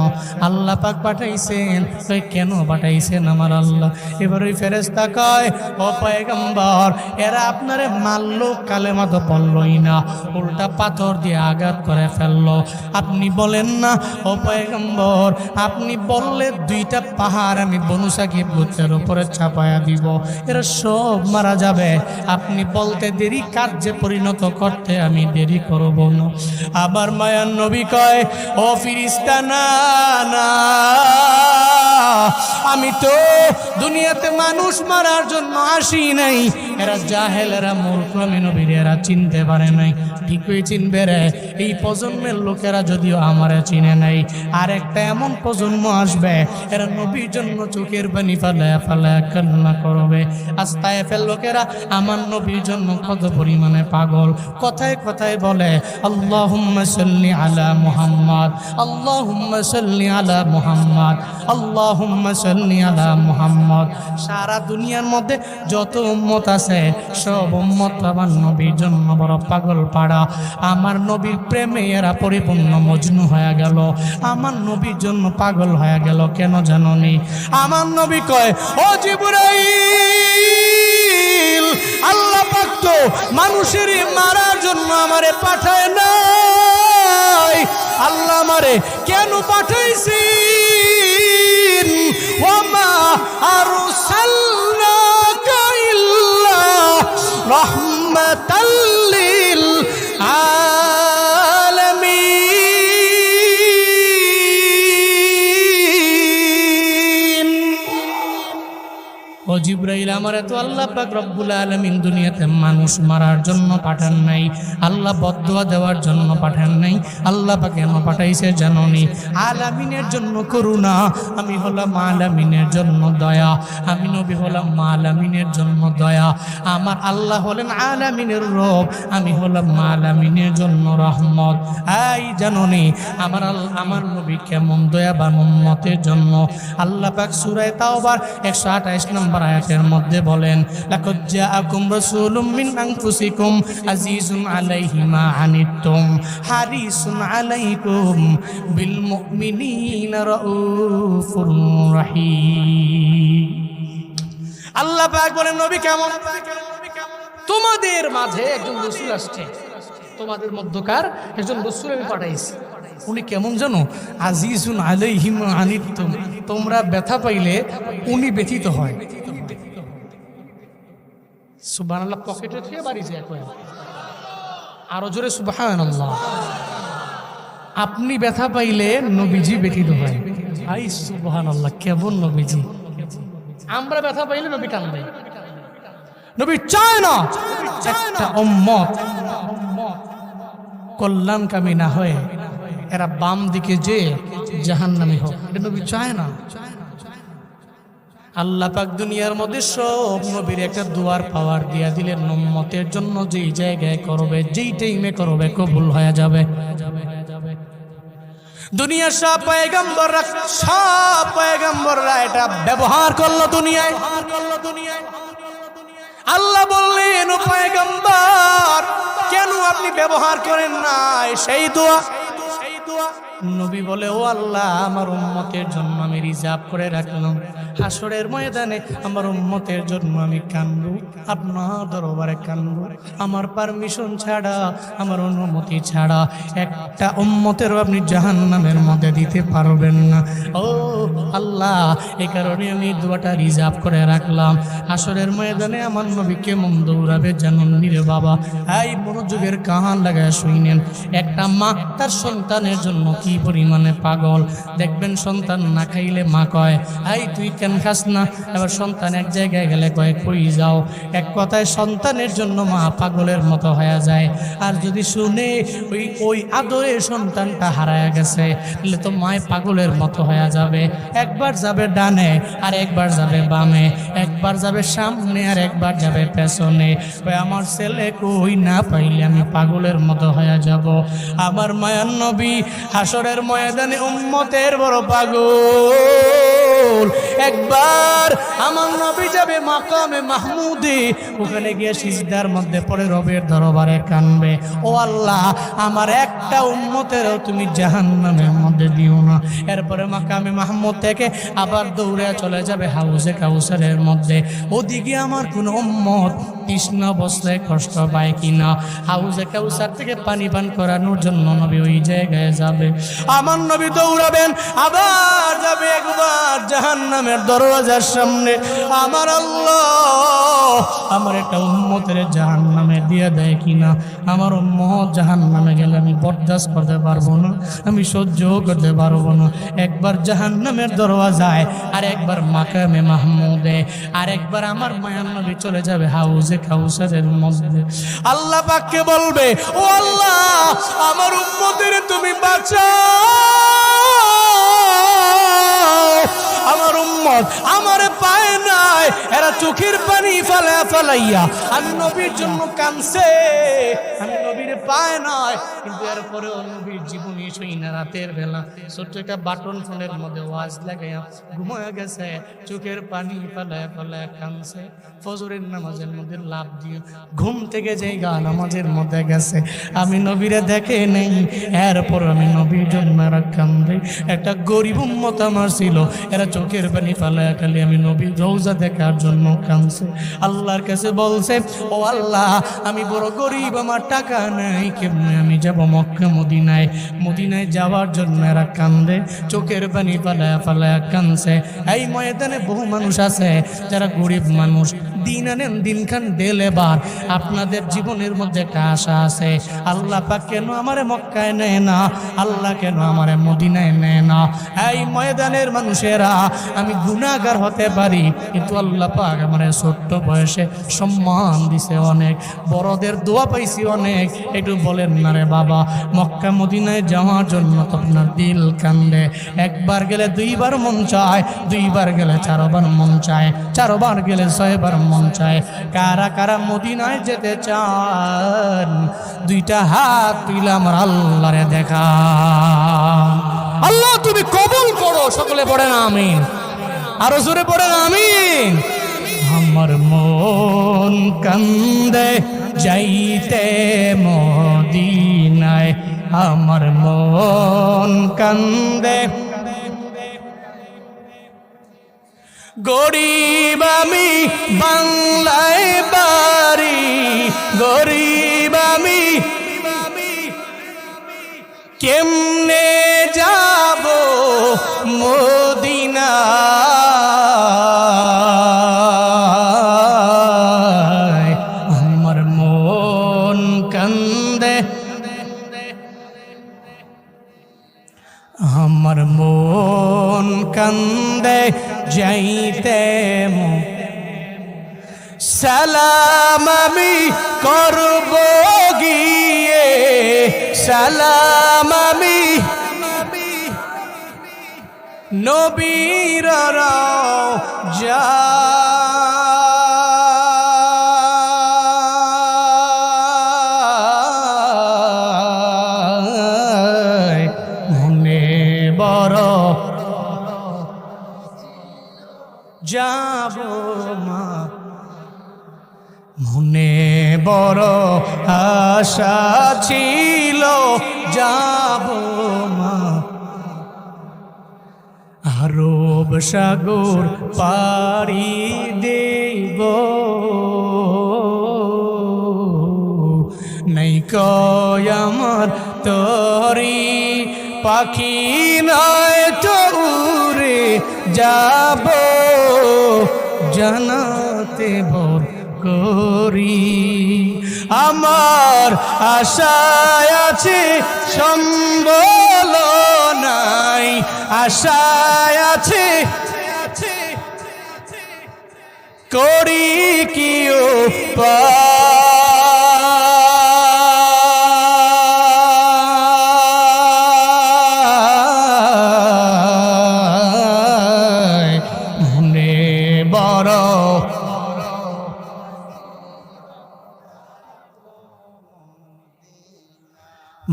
আল্লাহ পাক পাঠাইছেন। কয় কেন পাঠাইছেন আমার আল্লাহ? এবার ওই ফেরেশতা কয়, ও পয়গম্বর, এরা আপনারে মারলো, কালেমা তো পড়লই না, উল্টা পাথর দিয়ে আঘাত করে ফেললো। আপনি বলেন না ও পয়গম্বর, আপনি বললে 2টা পাহাড় আমি বনু সাকিব গোত্রের উপরে চাপায়া দিব, এরা সব মারা যাবে। আপনি বলতে দেরি, কার্যে পরিণত করতে আমি দেরি করব না। আবার মায়ার নবী কয়, ও ফিরিস্তা, না না, আমি তো দুনিয়াতে মানুষ মারার জন্য আসি নাই। এরা জাহেল, এরা মূর্খ, আমি নবীর এরা চিনতে পারে নাই। ঠিকই চিনবে রে, এই প্রজন্মের লোকেরা যদিও আমারে চিনে নাই, আর একটা এমন প্রজন্ম আসবে এরা নবীর জন্য চোখের পানি ফালায়া ফালায়া কান্না করবে। আজ তায়েফের লোকেরা আমার নবীর জন্য কত পরিমাণে পাগল। কথায় কথায় বলে আল্লাহুম্মা সাল্লি আলা মুহাম্মদ, আল্লাহুম্মা সাল্লি আলা মুহাম্মদ, আল্লাহুম্মা সাল্লি আলা মুহাম্মদ। সারা দুনিয়ার মধ্যে যত উম্মত আছে সব উম্মত আমার নবীর জন্য বড় পাগল পাড়া। আমার নবীর প্রেমে এরা পরিপূর্ণ মজনু হয়ে গেল, আমার নবীর জন্য পাগল হয়ে গেল। কেন জানোনি? আমার নবী কয়, ও জিবরাইল, আল্লাহ পাক তো মানুষের মারার জন্য আমারে পাঠায় নাই, আল্লাহ আমারে কেন পাঠাইছেন? ওমা আরসালনাকা ইল্লা রাহমাতাল লিল আলামিন। ও জিবরাইল, আমারে তো আল্লাহ পাক রব্বুল আলামিন দুনিয়াতে মানুষ মারার জন্য পাঠান নাই, আল্লাহ বদদুয়া দেওয়ার জন্য পাঠান নাই। আল্লাহ পাক কেন পাঠাইছে জানোনি? আলামিনের জন্য করুণা। আমি হলাম আলামিনের জন্য দয়া, আমি নবী হলাম আলামিনের জন্য দয়া। আমার আল্লাহ হলেন আলামিনের রব, আমি হলাম আলামিনের জন্য রহমত। এই জানোনি আমার নবী কেমন দয়াবান উম্মতের জন্য? আল্লাহ পাক সূরা তাওবার 128 নম্বর আয়াতের মধ্যে বলেন, লাকাদ জাআকুম রাসূলুম মিন আনফুসিকুম আজিজুন আলাইহি মা আনিতুম হারিসুন আলাইকুম বিল মুমিনিনা রাউফুর রাহিম। আল্লাহ পাক বলেন, নবী কেমন? তোমাদের মাঝে একজন রাসূল আসছে, তোমাদের মধ্যকার একজন রাসূল আমি পাঠাইছি। উনি কেমন জানো? আজিজুন আলাইহি মা আনিতুম, তোমরা ব্যথা পাইলে উনি ব্যথিত হয়। সুবহানাল্লাহ, পকেটে থেকে বাড়ি যায় কয়, আরো জোরে সুবহানাল্লাহ। আপনি ব্যথা পাইলে নবীজি ব্যথিত হয়। আই সুবহানাল্লাহ, কেমন নবীজি! আমরা ব্যথা পাইলে নবী কান্দে। নবী চায় না একটা উম্মত কল্যাণকামী না হয়ে এরা বাম দিকে যে জাহান্নামী হোক, এটা নবী চায় না। আল্লাহ পাক দুনিয়ার মধ্যে সব নবীর একটা দুয়ার পাওয়ার দিয়া দিলেন, উম্মতের জন্য যেই জায়গায় করবে, যেই টাইমে করবে, কবুল হয়ে যাবে। দুনিয়ার সব পয়গম্বররা এটা ব্যবহার করলো দুনিয়ায়। আল্লাহ বললেন, ও পয়গম্বর, কেন আপনি ব্যবহার করেন না সেই দোয়া? নবী বলে, ও আল্লাহ, আমার উম্মতের জন্য আমি রিজার্ভ করে রাখলাম, হাসরের ময়দানে আমার উম্মতের জন্য আমি কান্দব, আপনার দরবারে কান্দব। আমার পারমিশন ছাড়া, আমার অনুমতি ছাড়া একটা উম্মতেরও আপনি জাহান্নামের মধ্যে দিতে পারবেন না। ও আল্লাহ, এই কারণে আমি দোয়াটা রিজার্ভ করে রাখলাম। হাসরের ময়দানে আমার নবী কেমন দৌড়াবে জানেননি রে বাবা? এই মনোযোগের কান লাগায় শুনেন। একটা মা তার সন্তানের জন্য কি কি পরিমাণে পাগল। দেখবেন সন্তান না খাইলে মা কয় আই তুই কেন খাস না, এবার সন্তান এক জায়গায় গেলে কয় কই যাও। এক কথায় সন্তানের জন্য মা পাগলের মতো হয়ে যায়। আর যদি শুনে ওই আদরের সন্তানটা হারায় গেছে, তাহলে তো মায় পাগলের মতো হয়ে যাবে। একবার যাবে ডানে আর একবার যাবে বামে, একবার যাবে সামনে আর একবার যাবে পেছনে। আমার ছেলে কই না পাইলে আমি পাগলের মতো হয়ে যাব। আমার মায়ার নবী হাসরের ময়দানে উম্মতের বড় পাগল। একবার আমার নবী যাবে মাকামে মাহমুদে, ওখানে গিয়ে সিজদার মধ্যে পড়ে রবের দরবারে কানবে, ও আল্লাহ আমার একটা উম্মতেরও তুমি জাহান্নামের মধ্যে দিও না। এরপরে মাকামে মাহমুদ থেকে আবার দৌড়ে চলে যাবে হাউজে কাউসারের মধ্যে। ওদিকে আমার কোন উম্মত তৃষ্ণা বসলে কষ্ট পায় কিনা, হাউজে কাউসার থেকে পানি পান করানোর জন্য নবী ওই জায়গায় যাবে। আমার নবী দৌড়াবেন, আবার যাবে একবার জাহান্নামের দরওয়াজার সামনে। আমার আল্লাহ আমার একটা উম্মতের জাহান্নামে দিয়ে দেয় কিনা। আমার উম্মত জাহান্নামে গেলে আমি বরদাস্ত করতে পারবো না, আমি সহ্য করতে পারবো না। একবার জাহান্নামের দরওয়াজায়, আর একবার মাকামে মাহমুদে, আর একবার আমার মায়ার নবী চলে যাবে হাউজে কাউসারের মধ্যে। আল্লাহ পাককে বলবে, ও আল্লাহ আমার উম্মতের তুমি বাঁচাও। আমার উম্মত আমারে পায় নাই, এরা চোখের পানি ফালাইয়া আমি নবীর জন্য কাঁদছে, আমি নবীর পায় নাই। কিন্তু এরপরেও নবীর জীবনী শুই না, রাতের বেলা ছোট্ট একটা বাটন ফোনের মধ্যে ওয়াজ লাগাইয়া ঘুমায় গেছে, চোখের পানি ফালায় কাঁদছে। ফজরের নামাজের মধ্যে লাভ দিয়ে ঘুম থেকে যেই গা নামাজের মধ্যে গেছে, আমি নবীরে দেখে নেই। এরপর আমি নবীর জন্য কান্দে। একটা গরিব উম্মত আমার ছিল, এরা চোখের পানি ফালায় খালি আমি নবীর রওজা দেখার জন্য কাঁদছে। আল্লাহর কাছে বলছে, ও আল্লাহ আমি বড় গরিব, আমার টাকা নাই, কেমনে আমি যাব মক্কা মদিনায়। মদিনায় যাওয়ার জন্য এরা কান্দে, চোখের পানি ফালায় কাঁদছে। এই ময়দানে বহু মানুষ আছে যারা গরিব মানুষ, দিন আনেন দিন খান ডেলেবার। আপনাদের জীবনের মধ্যে একটা আশা আছে, আল্লাহ পাক কেন আমারে মক্কায় নেয় না, আল্লাহ কেন আমারে মদিনায় নেয় না। এই ময়দানের মানুষেরা আমি গুনাহগার হতে পারি, কিন্তু আল্লাহ পাক আমারে ছোট্ট বয়সে সম্মান দিছে অনেক, বড়দের দোয়া পাইছি অনেক। একটু বলেন না রে বাবা, মক্কা মদিনায় যাওয়ার জন্য তো আপনার দিল কান্দে। একবার গেলে দুইবার মন চায়, দুইবার গেলে চারবার মন চায়, চারবার গেলে ছয়বার মন চায়। কারা কারা মদিনায় যেতে চান? দুইটা হাত তুলে আমার আল্লাহরে দেখা। আল্লাহ তুমি কবুল করো। সকলে পড়েন আমিন, আরো জোরে পড়েন আমিন। আমার মন কান্দে যাইতে মদিনায়, আমার মন কান্দে। গরিব আমি বাংলায় বাড়ি, গরিব আমি কেমনে যাব মদিনায়। আমার মন কান্দে, আমার মন কান্দে যাইতে। সালাম আমি করব গিয়ে, সালাম আমি নবীর রওজা। মনে বড় যাব মা, মনে বড় আশা ছিল যাব মা। আরব সাগর পাড়ি দেব, নাই কয় আমার তরি পাখি নয় তো উড়ে যাব জানাতে ভোর করি। আমার আশায় আছে সম্বল আশায় আছি করি কি উপায় মনে বড়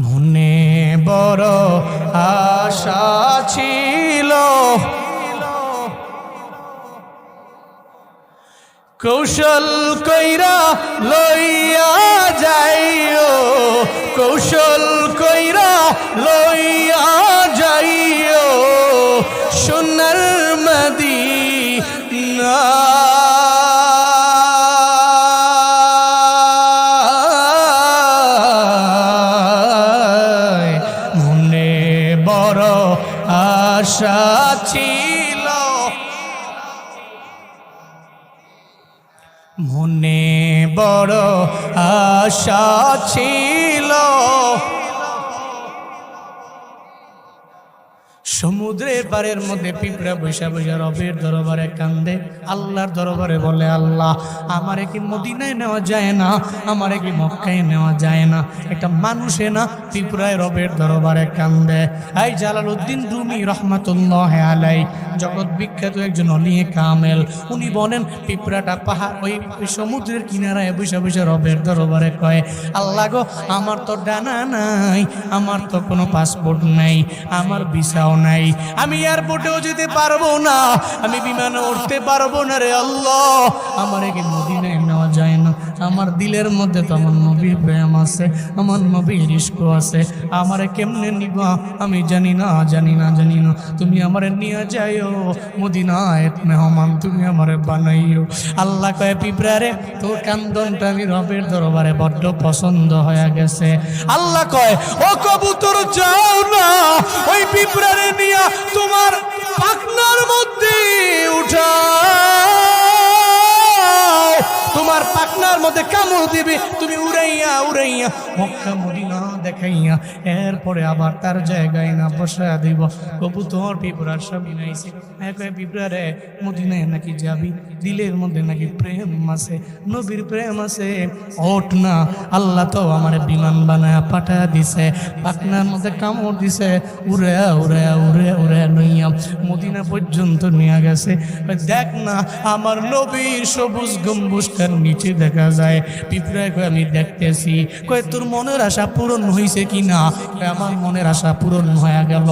মনে বড় আশা ছিল কৌশল কইরা লইয়া যাইও কৌশল কইরা লইয়া যাইও সোনার মদিনা মনে বড় আশা ছিল মনে বড় আশা ছিল সমুদ্রের পারের মধ্যে পিঁপড়া বৈশা বৈশা রবের দরবারে কান্দে আল্লাহর দরবারে বলে আল্লাহ আমারে কি মদিনায় নেওয়া যায় না আমারে কি মক্কায় নেওয়া যায় না একটা মানুষে না পিঁপড়ায় রবের দরবারে কান্দে এই জালালউদ্দিন রুমি রহমাতুল্লাহ আলাই জগৎ বিখ্যাত একজন অলিয়ে কামেল উনি বলেন পিঁপড়াটা পাহাড় ওই সমুদ্রের কিনারায় বৈশা বৈশা রবের দরবারে কয় আল্লাহ গো আমার তো ডানা নাই আমার তো কোনো পাসপোর্ট নাই আমার ভিসাও নাই আমি এয়ারপোর্টেও যেতে পারবো না আমি বিমানে উঠতে পারবো না রে আল্লাহ আমার কি মদিনায় নেওয়া যায় না আমার দিলের মধ্যে তো আমার নবীর প্রেম আছে আমার নবীর ইশক আছে আমারে কেমনে নিবা আমি জানি না তুমি আমারে নিয়ে যাইও মদিনায় মেহমান তুমি আমারে বানাইও আল্লাহ কয় পিঁপড়ারে তোর কান্দনটা আমি রবের দরবারে বড্ড পছন্দ হয়ে গেছে আল্লাহ কয় ও কবুতর যাও না ওই পিঁপড়ারে নিয়া তোমার পাখনার মধ্যে উঠাও তোমার পাখনার মধ্যে কামড় দিবে তুমি উড়াইয়া উড়াইয়া মক্কা মদিনা দেখাইয়া এরপরে আবার তার জায়গায় না বসায়া দিব কবুতর পিঁপড়ার সবই নাইছে একই পিঁপড়ারে মদিনায় নাকি যাবি দিলের মধ্যে নাকি প্রেম আছে নবীর প্রেম আছে ওঠ না আল্লাহ তো আমার বিমান বানায়া পাঠায়া দিছে পাখনার মধ্যে কামড় দিছে উড়াইয়া উড়াইয়া উড়ে উড়ে লইয়া মদিনা পর্যন্ত নিয়ে গেছে দেখ না আমার নবীর সবুজ গম্বুজটার নিচে দেখা যায় পিঁপড়ায় কয় আমি দেখতেছি কয় তোর মনের আশা পূরণ হয়েছে কিনা আমার মনের আশা পূরণ হয়ে গেল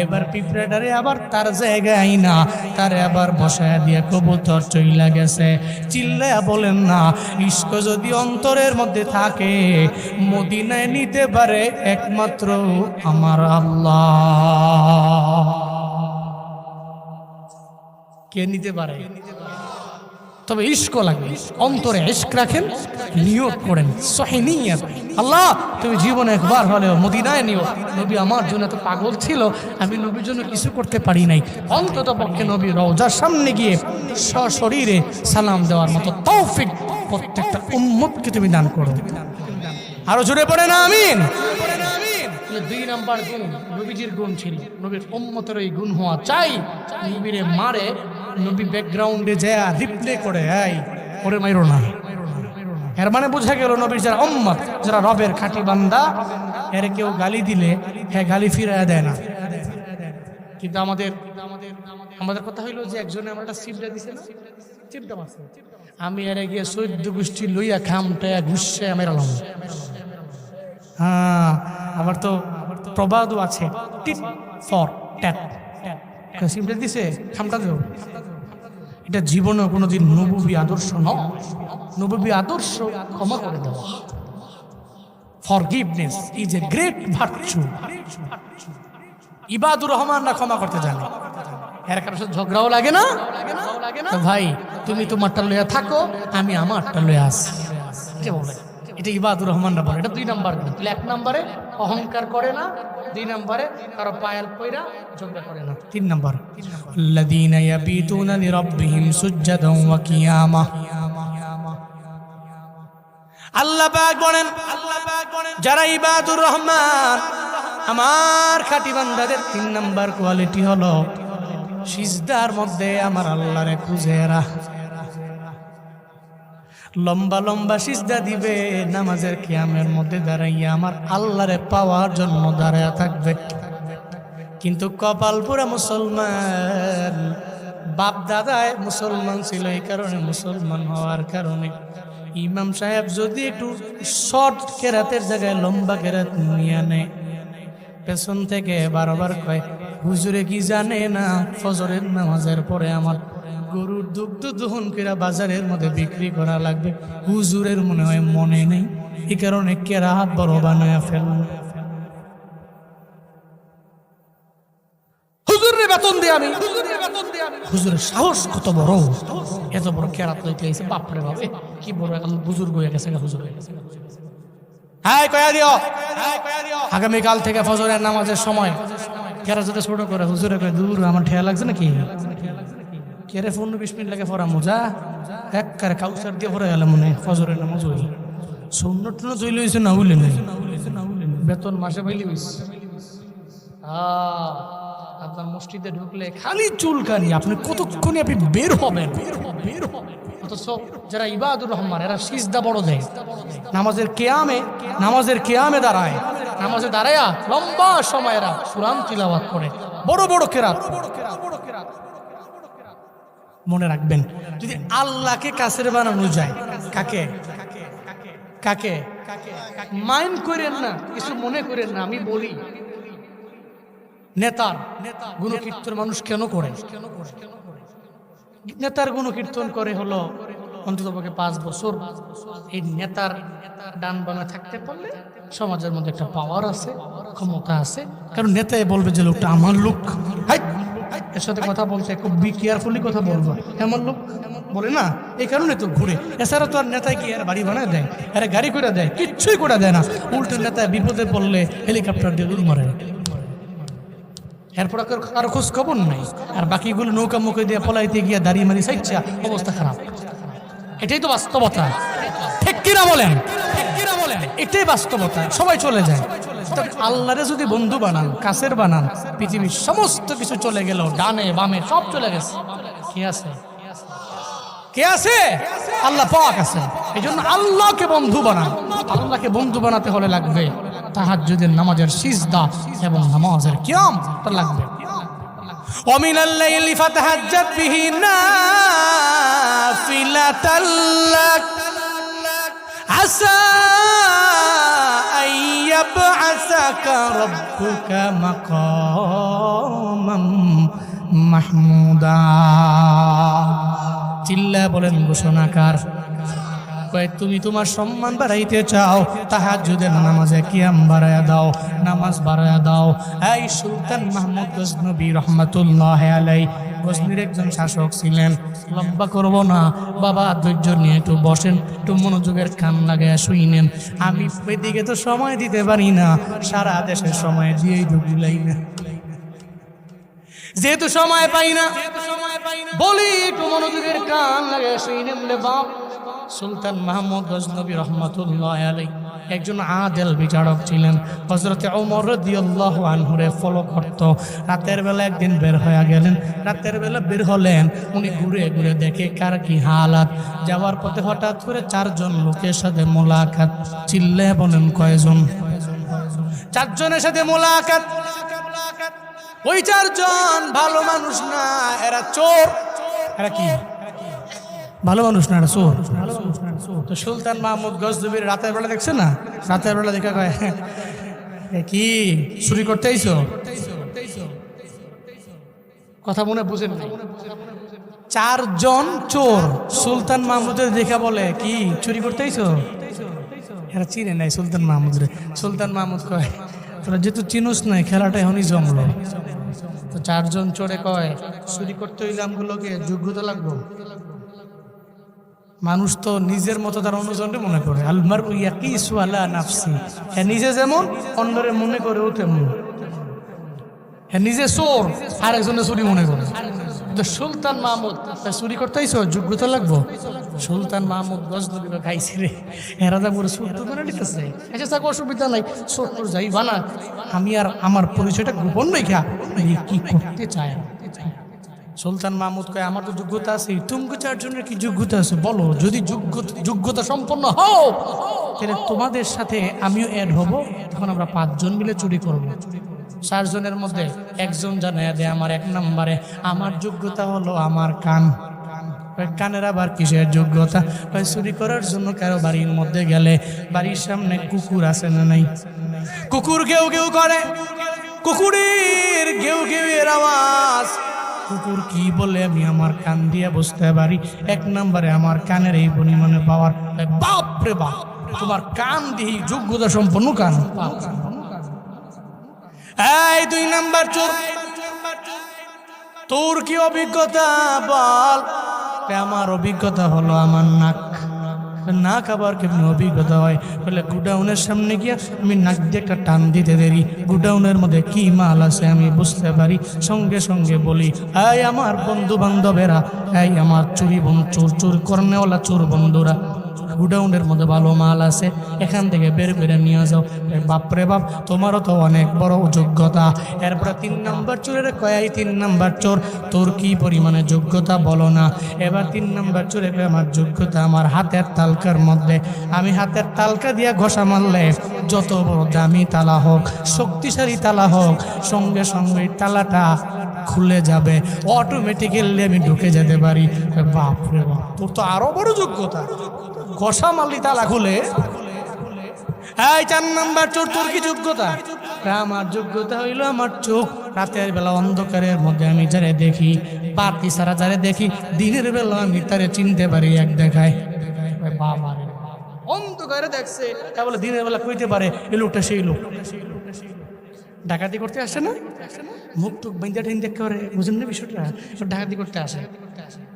এবার পিঁপড়াটারে আবার তার জায়গায় না তারে আবার বসায়া দিয়ে কবুতর চইলা গেছে চিল্লায়া বলেন না ইশক যদি অন্তরের মধ্যে থাকে মদিনায় নিতে পারে একমাত্র আমার আল্লাহ কে নিতে পারে তবে ইশক লাগে অন্তরে ইশক রাখেন নিয়ত করেন সহি নিয়ত আল্লাহ তুমি জীবনে একবার হলেও মদিনায় নিও নবী আমার জন্য তো পাগল ছিল আমি নবীর জন্য কিছু করতে পারি নাই অন্তত পক্ষে নবী রওজার সামনে গিয়ে সশরীরে সালাম দেওয়ার মতো তৌফিক প্রত্যেকটা উম্মতকে তুমি দান করো আরো জোরে পড়ে না আমিন দুই নাম্বার গুণ নবীজির গুণ ছিল নবীর উম্মতের এই গুণ হওয়া চাই নবীরে মারে নবী ব্যাকগ্রাউন্ডে যায় রিপ্লে করে এই ওরে মাইরো না এর মানে বোঝা গেল নবীর যারা উম্মত যারা রবের খাঁটি বান্দা এর কেউ গালি দিলে হ্যাঁ গালি ফিরাইয়া দেয় না কিন্তু আমাদের কথা হইলো যে একজনে আমার একটা সিপটা দিছে না সিপটা মারছে আমি এর গিয়ে 14 গোষ্ঠী লইয়া খামটা ঘুষে আমি রালাম হ্যাঁ আবার তো প্রবাদও আছে টিট ফর ট্যাট সিমটা দিছে খামটা দেব এটা জীবনে কোনোদিন নবুবী আদর্শ নয় নবুবী আদর্শ ক্ষমা করে দেওয়া forgiveness is a great virtue Ibadur রহমানরা ক্ষমা করতে জানে এর কারোর সাথে ঝগড়াও লাগে না ভাই তুমি তোমারটা লইয়া থাকো আমি আমারটা লইয়া আসি কে বলে এটা ইবাদুর রহমানরা বলে এটা 2 নাম্বার গুণ 1 নম্বরে অহংকার করে না 2 নম্বরে কারো পায়াল কইরা ঝগড়া করে না 3 নম্বর আল্লাযীনা ইয়াবিতুনা লিরাব্বিহিম সুজদান ওয়া কিয়ামা আল্লাহ পাক বলেন যারা ইবাদুর রহমান আমার খাঁটি বান্দাদের 3 নাম্বার কোয়ালিটি হলো সিজদার মধ্যে আমার আল্লাহরে খুঁজেরা। লম্বা লম্বা সিজদা দিবে, নামাজের কিয়ামের মধ্যে দাঁড়াইয়া আমার আল্লাহরে পাওয়ার জন্য দাঁড়ায়া থাকবে। কিন্তু কপাল পুরা মুসলমান, বাপ দাদায় মুসলমান ছিল, এই কারণে মুসলমান হওয়ার কারণে ইমাম সাহেব যদি একটু শর্ট কেরাতের জায়গায় লম্বা কেরাত নিয়ে নেয়, পেছন থেকে বারবার কয়, হুজুরে কি জানে না ফজরের নামাজের পরে আমার গরুর দুগ্ধ দহন করে বাজারের মধ্যে বিক্রি করা লাগবে। হুজুরের মনে হয় মনে নেই, এই কারণে কেরাত বড় বানায় ফেলল। হুজুরের বেতন দিয়ে আমি, হুজুরের সাহস কত বড়, এত বড় কেরাত লইতে আইছে, বাপরে বাপ কি বড় বুজুর্গ হয়ে গেছে হুজুর। হ্যাঁ কয়া দিও, আগামীকাল থেকে ফজরের নামাজের সময় কেরাত যদি ছোট করে হুজুরে কয়, দূর আমার ঠেয়া লাগছে নাকি, কেরে 15-20 মিনিট লাগে পড়া মোজা একবারে কাউসার দিয়ে পড়ে গেল মনে ফজরের নামাজ হইল। সুন্নত টুনত হইলে হইছে না হইলে নাই, বেতন মাসে পাইলে হইছে। আপনার মসজিদে ঢুকলে খালি চুলকানি, আপনি কতক্ষণে আপনি বের হবেন। অথচ যারা ইবাদুর রহমান এরা সিজদা বড় দেয়, নামাজের কেয়ামে দাঁড়ায়, নামাজে দাঁড়ায়া লম্বা সময় এরা কুরআন তিলাওয়াত করে, বড় বড় কেরাত। মনে রাখবেন, যদি আল্লাহকে কাছের বানানো যায়, কাকে কাকে মাইন্ড করেন না, কিছু মনে করেন না। আমি বলি নেতার গুণকীর্তন মানুষ কেন করে? নেতার গুণকীর্তন করে হলো অন্তত 5 বছর এই নেতার ডান বামে থাকতে পারলে সমাজের মধ্যে একটা পাওয়ার আছে, ক্ষমতা আছে। কারণ নেতাই বলবে যে লোকটা আমার লোক, এর সাথে কথা বলছে খুব বি কেয়ারফুলি কথা বলবো, এমন লোক বলে না, এই কারণে তো ঘুরে। এছাড়া তো আর নেতায় কি আর বাড়ি বানায় দেয়, আরে গাড়ি করে দেয়, কিচ্ছুই করে দেয় না। উল্টো নেতায় বিপদে পড়লে হেলিকপ্টার দিয়ে দূর মারে, এরপর কারো খোঁজ খবর নাই। আর বাকিগুলো নৌকা মুখে দিয়ে পলাইতে গিয়ে দাঁড়িয়ে মারি সাইচ্ছা, অবস্থা খারাপ। এটাই তো বাস্তবতা, ঠিক কিনা বলেন? এটাই বাস্তবতা, সবাই চলে যায়। আল্লাহরে যদি বন্ধু বানান, কাছের বানান, পৃথিবীর সমস্ত কিছু চলে গেল, ডানে বামে সব চলে গেছে, কে আছে? কে আছে? আল্লাহ পাক আছে। এই জন্য আল্লাহকে বন্ধু বানান। আল্লাহকে বন্ধু বানাতে হলে লাগবে তাহাজ্জুদের নামাজের সিজদা এবং নামাজের কিয়াম লাগবে। ওয়ামিনাল লাইলি ফাতাহাজ্জাত বিহি নাফিলাতাল লাক আসা আইয়াবআসাকা রাব্বুকা মাকামাম মাহমুদা। চিল্লা বলেন ঘোষণাকার, তুমি তোমার সম্মান বাড়াইতে চাও, তাহাজ্জুদের নামাজে কিয়াম বাড়ায়া দাও, নামাজ বাড়ায়া দাও। এই সুলতান মাহমুদ গজনবী রহমাতুল্লাহি আলাইহি গজনির একজন শাসক ছিলেন। লম্বা করব না বাবা, ধৈর্য নিয়ে একটু বসেন, একটু মনোযোগের কান লাগায় শুইনেন। আমি এদিকে তো সময় দিতে পারি না, সারা দেশের সময় দিয়েই ঢুকিলাই না, যেহেতু সময় পাই না বলি একটু মনোযোগের কান লাগায় শুইনেন। বাপ সুলতান মাহমুদ গজনবী রহমাতুল্লাহি আলাইহি একজন আদেল বিচারক ছিলেন। হযরতে ওমর রাদিয়াল্লাহু আনহুরে ফলো করত। রাতের বেলা একদিন বের হয়ে গেলেন। রাতের বেলা বের হলেন, উনি ঘুরে ঘুরে দেখে কার কি হালাত। যাওয়ার পথে হঠাৎ করে 4 জন লোকের সাথে মোলাকাত। চিল্লে বলেন কয়জন? 4 জনের সাথে মোলাকাত। ওই 4 জন ভালো মানুষ না, এরা চোর। এরা কি ভালো মানুষ না, এরা চোর। তো সুলতান মাহমুদ গজনবীর রাতের বেলা দেখছে না, রাতের বেলা দেখা কয়, কি চুরি করতে আইছো? কথা মনে বুঝেন নাই। 4 জন চোর সুলতান মাহমুদের দেখা বলে, কি চুরি করতে আইছো? এরা চিনে নাই সুলতান মাহমুদরে। সুলতান মাহমুদ কয়, তোরা যেহেতু চিনুস নাই, খেলাটা এখনই জমলো। তো 4 জন চোরে কয়, চুরি করতে হইলে আমগুলোকে যোগ্যতা লাগবো। মানুষ তো নিজের মতো তার অনুজনকে মনে করে, আলমারউ ইয়াকিসু আলা নাফসি, হ্যাঁ নিজে যেমন অন্যরে মনে করে ও তেমন। হ্যাঁ নিজে চোর, আর একজনের চুরি মনে করে। তো সুলতান মাহমুদ চুরি করতে আইসো, যোগ্যতা লাগবো। সুলতান মাহমুদ গজনবী খাইছি রে, এরা যা বলে ছোট্ট করে নিতেছে। আচ্ছা থাক, অসুবিধা নাই, ছোট্ট যাইবা না, আমি আর আমার পরিচয়টা গোপন রেখা কি করতে চায়। সুলতান মাহমুদ কয় আমার তো যোগ্যতা আছে, তুমি চারজনের কি যোগ্যতা আছে বলো, যদি যোগ্যতা সম্পন্ন হও তাহলে তোমাদের সাথে আমিও অ্যাড হব, তখন আমরা 5 জন মিলে চুরি করব। 4 জনের মধ্যে একজন জানায় দেয় আমার 1 নম্বরে আমার যোগ্যতা হলো আমার কান। কানের আবার কিসের যোগ্যতা? চুরি করার জন্য কারো বাড়ির মধ্যে গেলে বাড়ির সামনে কুকুর আছে না নাই, কুকুর ঘেউ ঘেউ করে, কুকুরের ঘেউ ঘেউ এর আওয়াজ, কুকুর কি বলে আমি আমার কান দিয়ে বুঝতে পারি। 1 নম্বরে আমার কানের এই পরিমাণে পাওয়ার, বাপ রে বাপ, তোমার কান দিয়ে যোগ্যতা সম্পন্ন কান। এই 2 নাম্বার চোর, তোর কি অভিজ্ঞতা বল? আমার অভিজ্ঞতা হলো আমার নাক। নাক আবার কেমন অভিজ্ঞতা হয় বলে, গুডাউনের সামনে গিয়া আমি নাক দিয়ে একটা টান দিতে দেরি, গুডাউনের মধ্যে কি মাল আছে আমি বুঝতে পারি, সঙ্গে সঙ্গে বলি এই আমার বন্ধু বান্ধবেরা, এই আমার চোর করনেওয়ালা চোর বন্ধুরা, গুডাউনের মধ্যে ভালো মাল আছে, এখান থেকে বের করে নিয়ে যাও। বাপরে বাপ, তোমারও তো অনেক বড় যোগ্যতা। এরপরে 3 নম্বর চোরের কয়, 3 নম্বর চোর তোর কি পরিমাণে যোগ্যতা বলো না। এবার 3 নম্বর চোরে আমার যোগ্যতা আমার হাতের তালকার মধ্যে, আমি হাতের তালকা দিয়া ঘষা মারলে যত বড় দামি তালা হোক, শক্তিশালী তালা হোক, সঙ্গে সঙ্গে তালাটা খুলে যাবে, অটোমেটিক্যালি আমি ঢুকে যেতে পারি। বাপরে বাপ, তোর তো আরো বড় যোগ্যতা, ঘষা মারলি তালা খুলে। এই 4 নম্বর চোর তোর কি যোগ্যতা? আমার যোগ্যতা হইল আমার চোখ, রাতের বেলা অন্ধকারের মধ্যে আমি যারে দেখি, বাতি ছাড়া যারে দেখি, দিনের বেলা আমি তারে চিনতে পারি এক দেখায়। বাবা রে, অন্ধকারে দেখছে বলে দিনের বেলা কইতে পারে এই লোকটা সেই লোক। ডাকাতি করতে আসে না, মুখ টুক বাইন্দা ঠাইন্দা করে, বুঝেন না বিষয়টা? ডাকাতি করতে আসে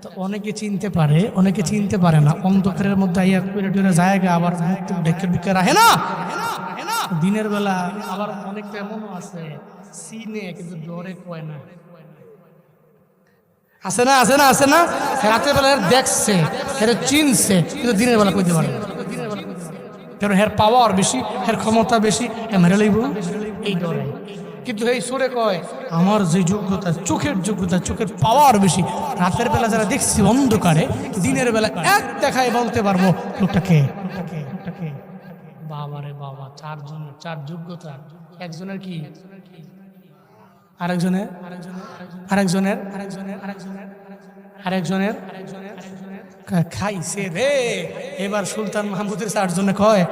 তো অনেকে চিনতে পারে, অনেকে চিনতে পারে না। অন্ধকারের মধ্যে আইয়া জায়গা আবার মুখ টুক ডেকে ডুকে রাখে না। দিনের বেলা আবার অনেকটা এমনও আছে চিনে কিন্তু ডরে কয় না, আছে না, আছে না, আছে না। রাতের বেলা দেখছে, এর চিনছে, কিন্তু দিনের বেলা কইতে পারে না, কারণ এর পাওয়ার বেশি, এর ক্ষমতা বেশি, মেরে লইব এই ডরে। কিন্তু এই সুরে কয় আমার যে যোগ্যতা, চোখের যোগ্যতা, চোখের পাওয়ার বেশি, রাতের বেলা যারা দেখছি অন্ধকারে, দিনের বেলা এক দেখায় বলতে পারবো লোকটাকে। বাবা রে বাবা, 4 জনের 4 যোগ্যতা, একজনের কি আরেকজনের খাইছে রে। এবার সুলতান মাহমুদের 4 জনে কয়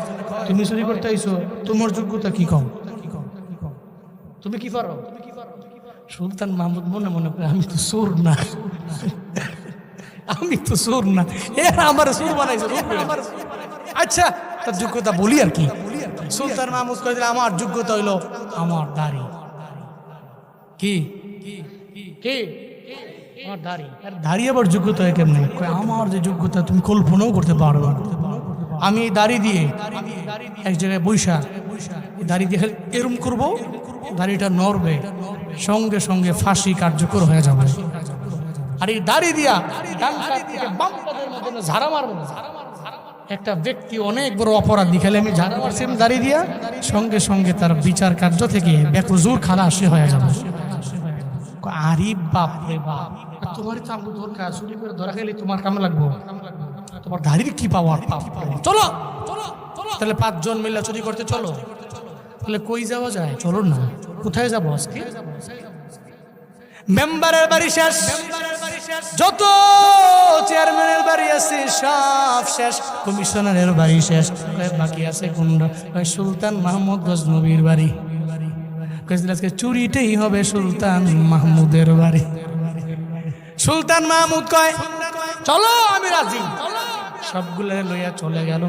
তুমি চুরি করতে আইছো, তোমার যোগ্যতা কি কম, তুমি কি পারো? সুলতান মাহমুদ মনে মনে করে আমি তো চোর না, আমি তো চোর না, এরা আমার চোর বানাইছে। আচ্ছা তার যোগ্যতা বলি আর কি। সুলতান মাহমুদ কয়ে দিল আমার যোগ্যতা হইলো আমার দাড়ি। কি কি আমার দাড়ি? দাড়ি আবার যোগ্যতা হয় কেমনে? আমার যে যোগ্যতা তুমি কল্পনাও করতে পারবে না। আমি এই দাড়ি দিয়ে এক জায়গায় বৈশা, দাড়ি দিয়ে এরম করবো, দাড়িটা নড়বে, সঙ্গে সঙ্গে ফাঁসি কার্যকর হয়ে যাবে। আর এই দাড়ি দিয়া ঝাড়া মারবো। একটা ব্যক্তি অনেক বড় অপরাধী খেলে আমি ঝাড়া মারছি দাড়ি দিয়া, সঙ্গে সঙ্গে তার বিচার কার্য থেকে বেকজুর খালাসি হয়ে যাবে। আরে বাপ রে বাপ, তোমার তো আমি দরকার, চুরি করে ধরা খেলে তোমার কামে লাগবো, তোমার দাড়ির কি পাওয়ার? চলো তাহলে 5 জন মিলে চুরি করতে চলো। তাহলে কই যাওয়া যায়? চলো না, কোথায় যাবো আজকে? মেম্বারের বাড়ি শেষ, যত চেয়ারম্যানের বাড়ি আছে সব শেষ, কমিশনারের বাড়ি শেষ, বাকি আছে কোনটা? সুলতান মাহমুদ গজনবীর বাড়ি। আজকে চুরিটাই হবে সুলতান মাহমুদের বাড়ি। সুলতান মাহমুদ কয় চলো আমি রাজি। সবগুলো লইয়া চলে গেল।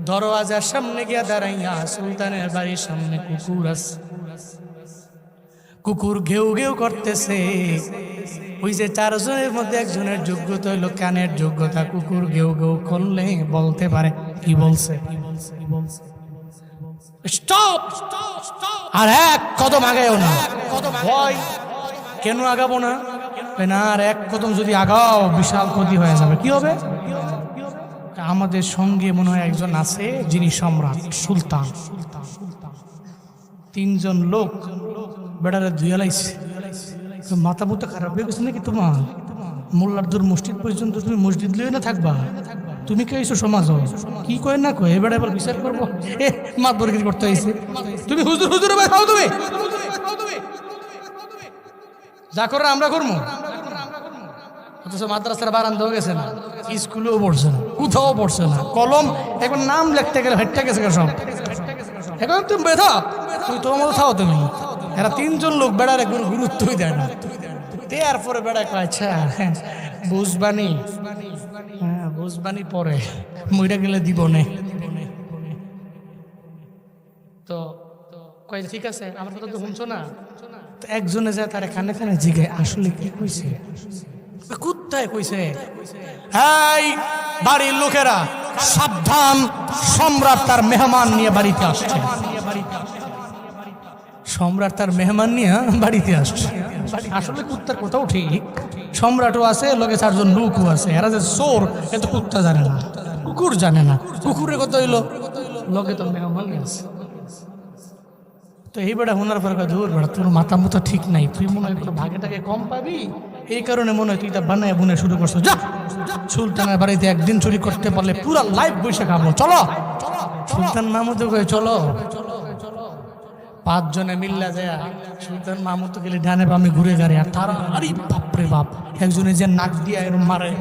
দরওয়াজার সামনে গিয়া দাঁড়াইয়া সুলতানের বাড়ির সামনে কুকুর আছে, কুকুর ঘেউ ঘেউ করতেছে। ওই যে 4 জনের মধ্যে একজনের যোগ্যতা হইল কানের যোগ্যতা, কুকুর ঘেউ ঘেউ করলে বলতে পারে। কি বলছে? স্টপ! আর 1 কদম আগায়ও না। ভয় কেন আগাবো না? না আর এক কদম যদি আগাও বিশাল ক্ষতি হয়ে যাবে। কি হবে? আমাদের সঙ্গে মনে হয় একজন আছে যিনি সম্রাট, সুলতান। 3 জন লোক বেড়ারে ধুয়ালাইছে, মাথা মুথা খারাপ হয়ে গেছে নাকি তোমার? মোল্লার দূর মসজিদ পর্যন্ত তুমি মসজিদ লইও না থাকবা? তুমি কে এসো সমাজ? কি কয় না কয় এবার এবার বিচার করবো? মাতবরগিরি করতে হয়েছে। তুমি হুজুর হুজুর ভাই খাও, তুমি যা করো আমরা করবো। অথচ মাদ্রাসার বারান্দা হয়ে গেছে না, স্কুলেও পড়ছে না, কোথাও পড়ছে না, কলম এখন নাম লিখতে গেলে হেঁটে গেছে সব। এখন তুমি বেধা, তুমি তোমার মতো থাও। তুমি এরা 3 জন লোক বেড়ার কোনো গুরুত্বই দেয় না। দেওয়ার পরে বেড়া কয় আচ্ছা বুঝবানি, হ্যাঁ বুঝবানি পরে মইরা গেলে দিব নে। তো কয় ঠিক আছে, আমার কথা তো শুনছো না? তো একজনে যায় তার কানে কানে জিগায় আসলে কি কইছে? কুত্তায় কইছে, এই বাড়ির লোকেরা সাবধান, সম্রাট তার মেহমান নিয়ে বাড়িতে আসছে। সম্রাট তার মেহমান নিয়ে বাড়িতে আসছে। আসলে কুত্তার কোথাও ঠিক, সম্রাটও আছে, লোকে 4 জন লোকও আছে। এরা যে চোর এ তো কুত্তা জানে না, কুকুর জানে না। কুকুরের কথা হইলো লোকে তো মেহমান আছে। তো এই বেটা শোনার পর দূর বেড়া, তোর মাথা মতো ঠিক নাই, তুই মনে হয় ভাগেটাকে কম পাবি, এই কারণে মনে হয় তুই তা বানায় বুনে শুরু করছো। যা, সুলতানের বাড়িতে একদিন চুরি করতে পারলে পুরা লাইফ বসে খাবো, চলো। সুলতান মাহমুদ কয়ে চলো। 5 জনে মিল্লা যায় সুলতান মাহমুদ গেলে ডানে বামে ঘুরে গাড়ি, আর তারা আরে বাপরে বাপ, একজনে যে নাক দিয়া এরম মারে,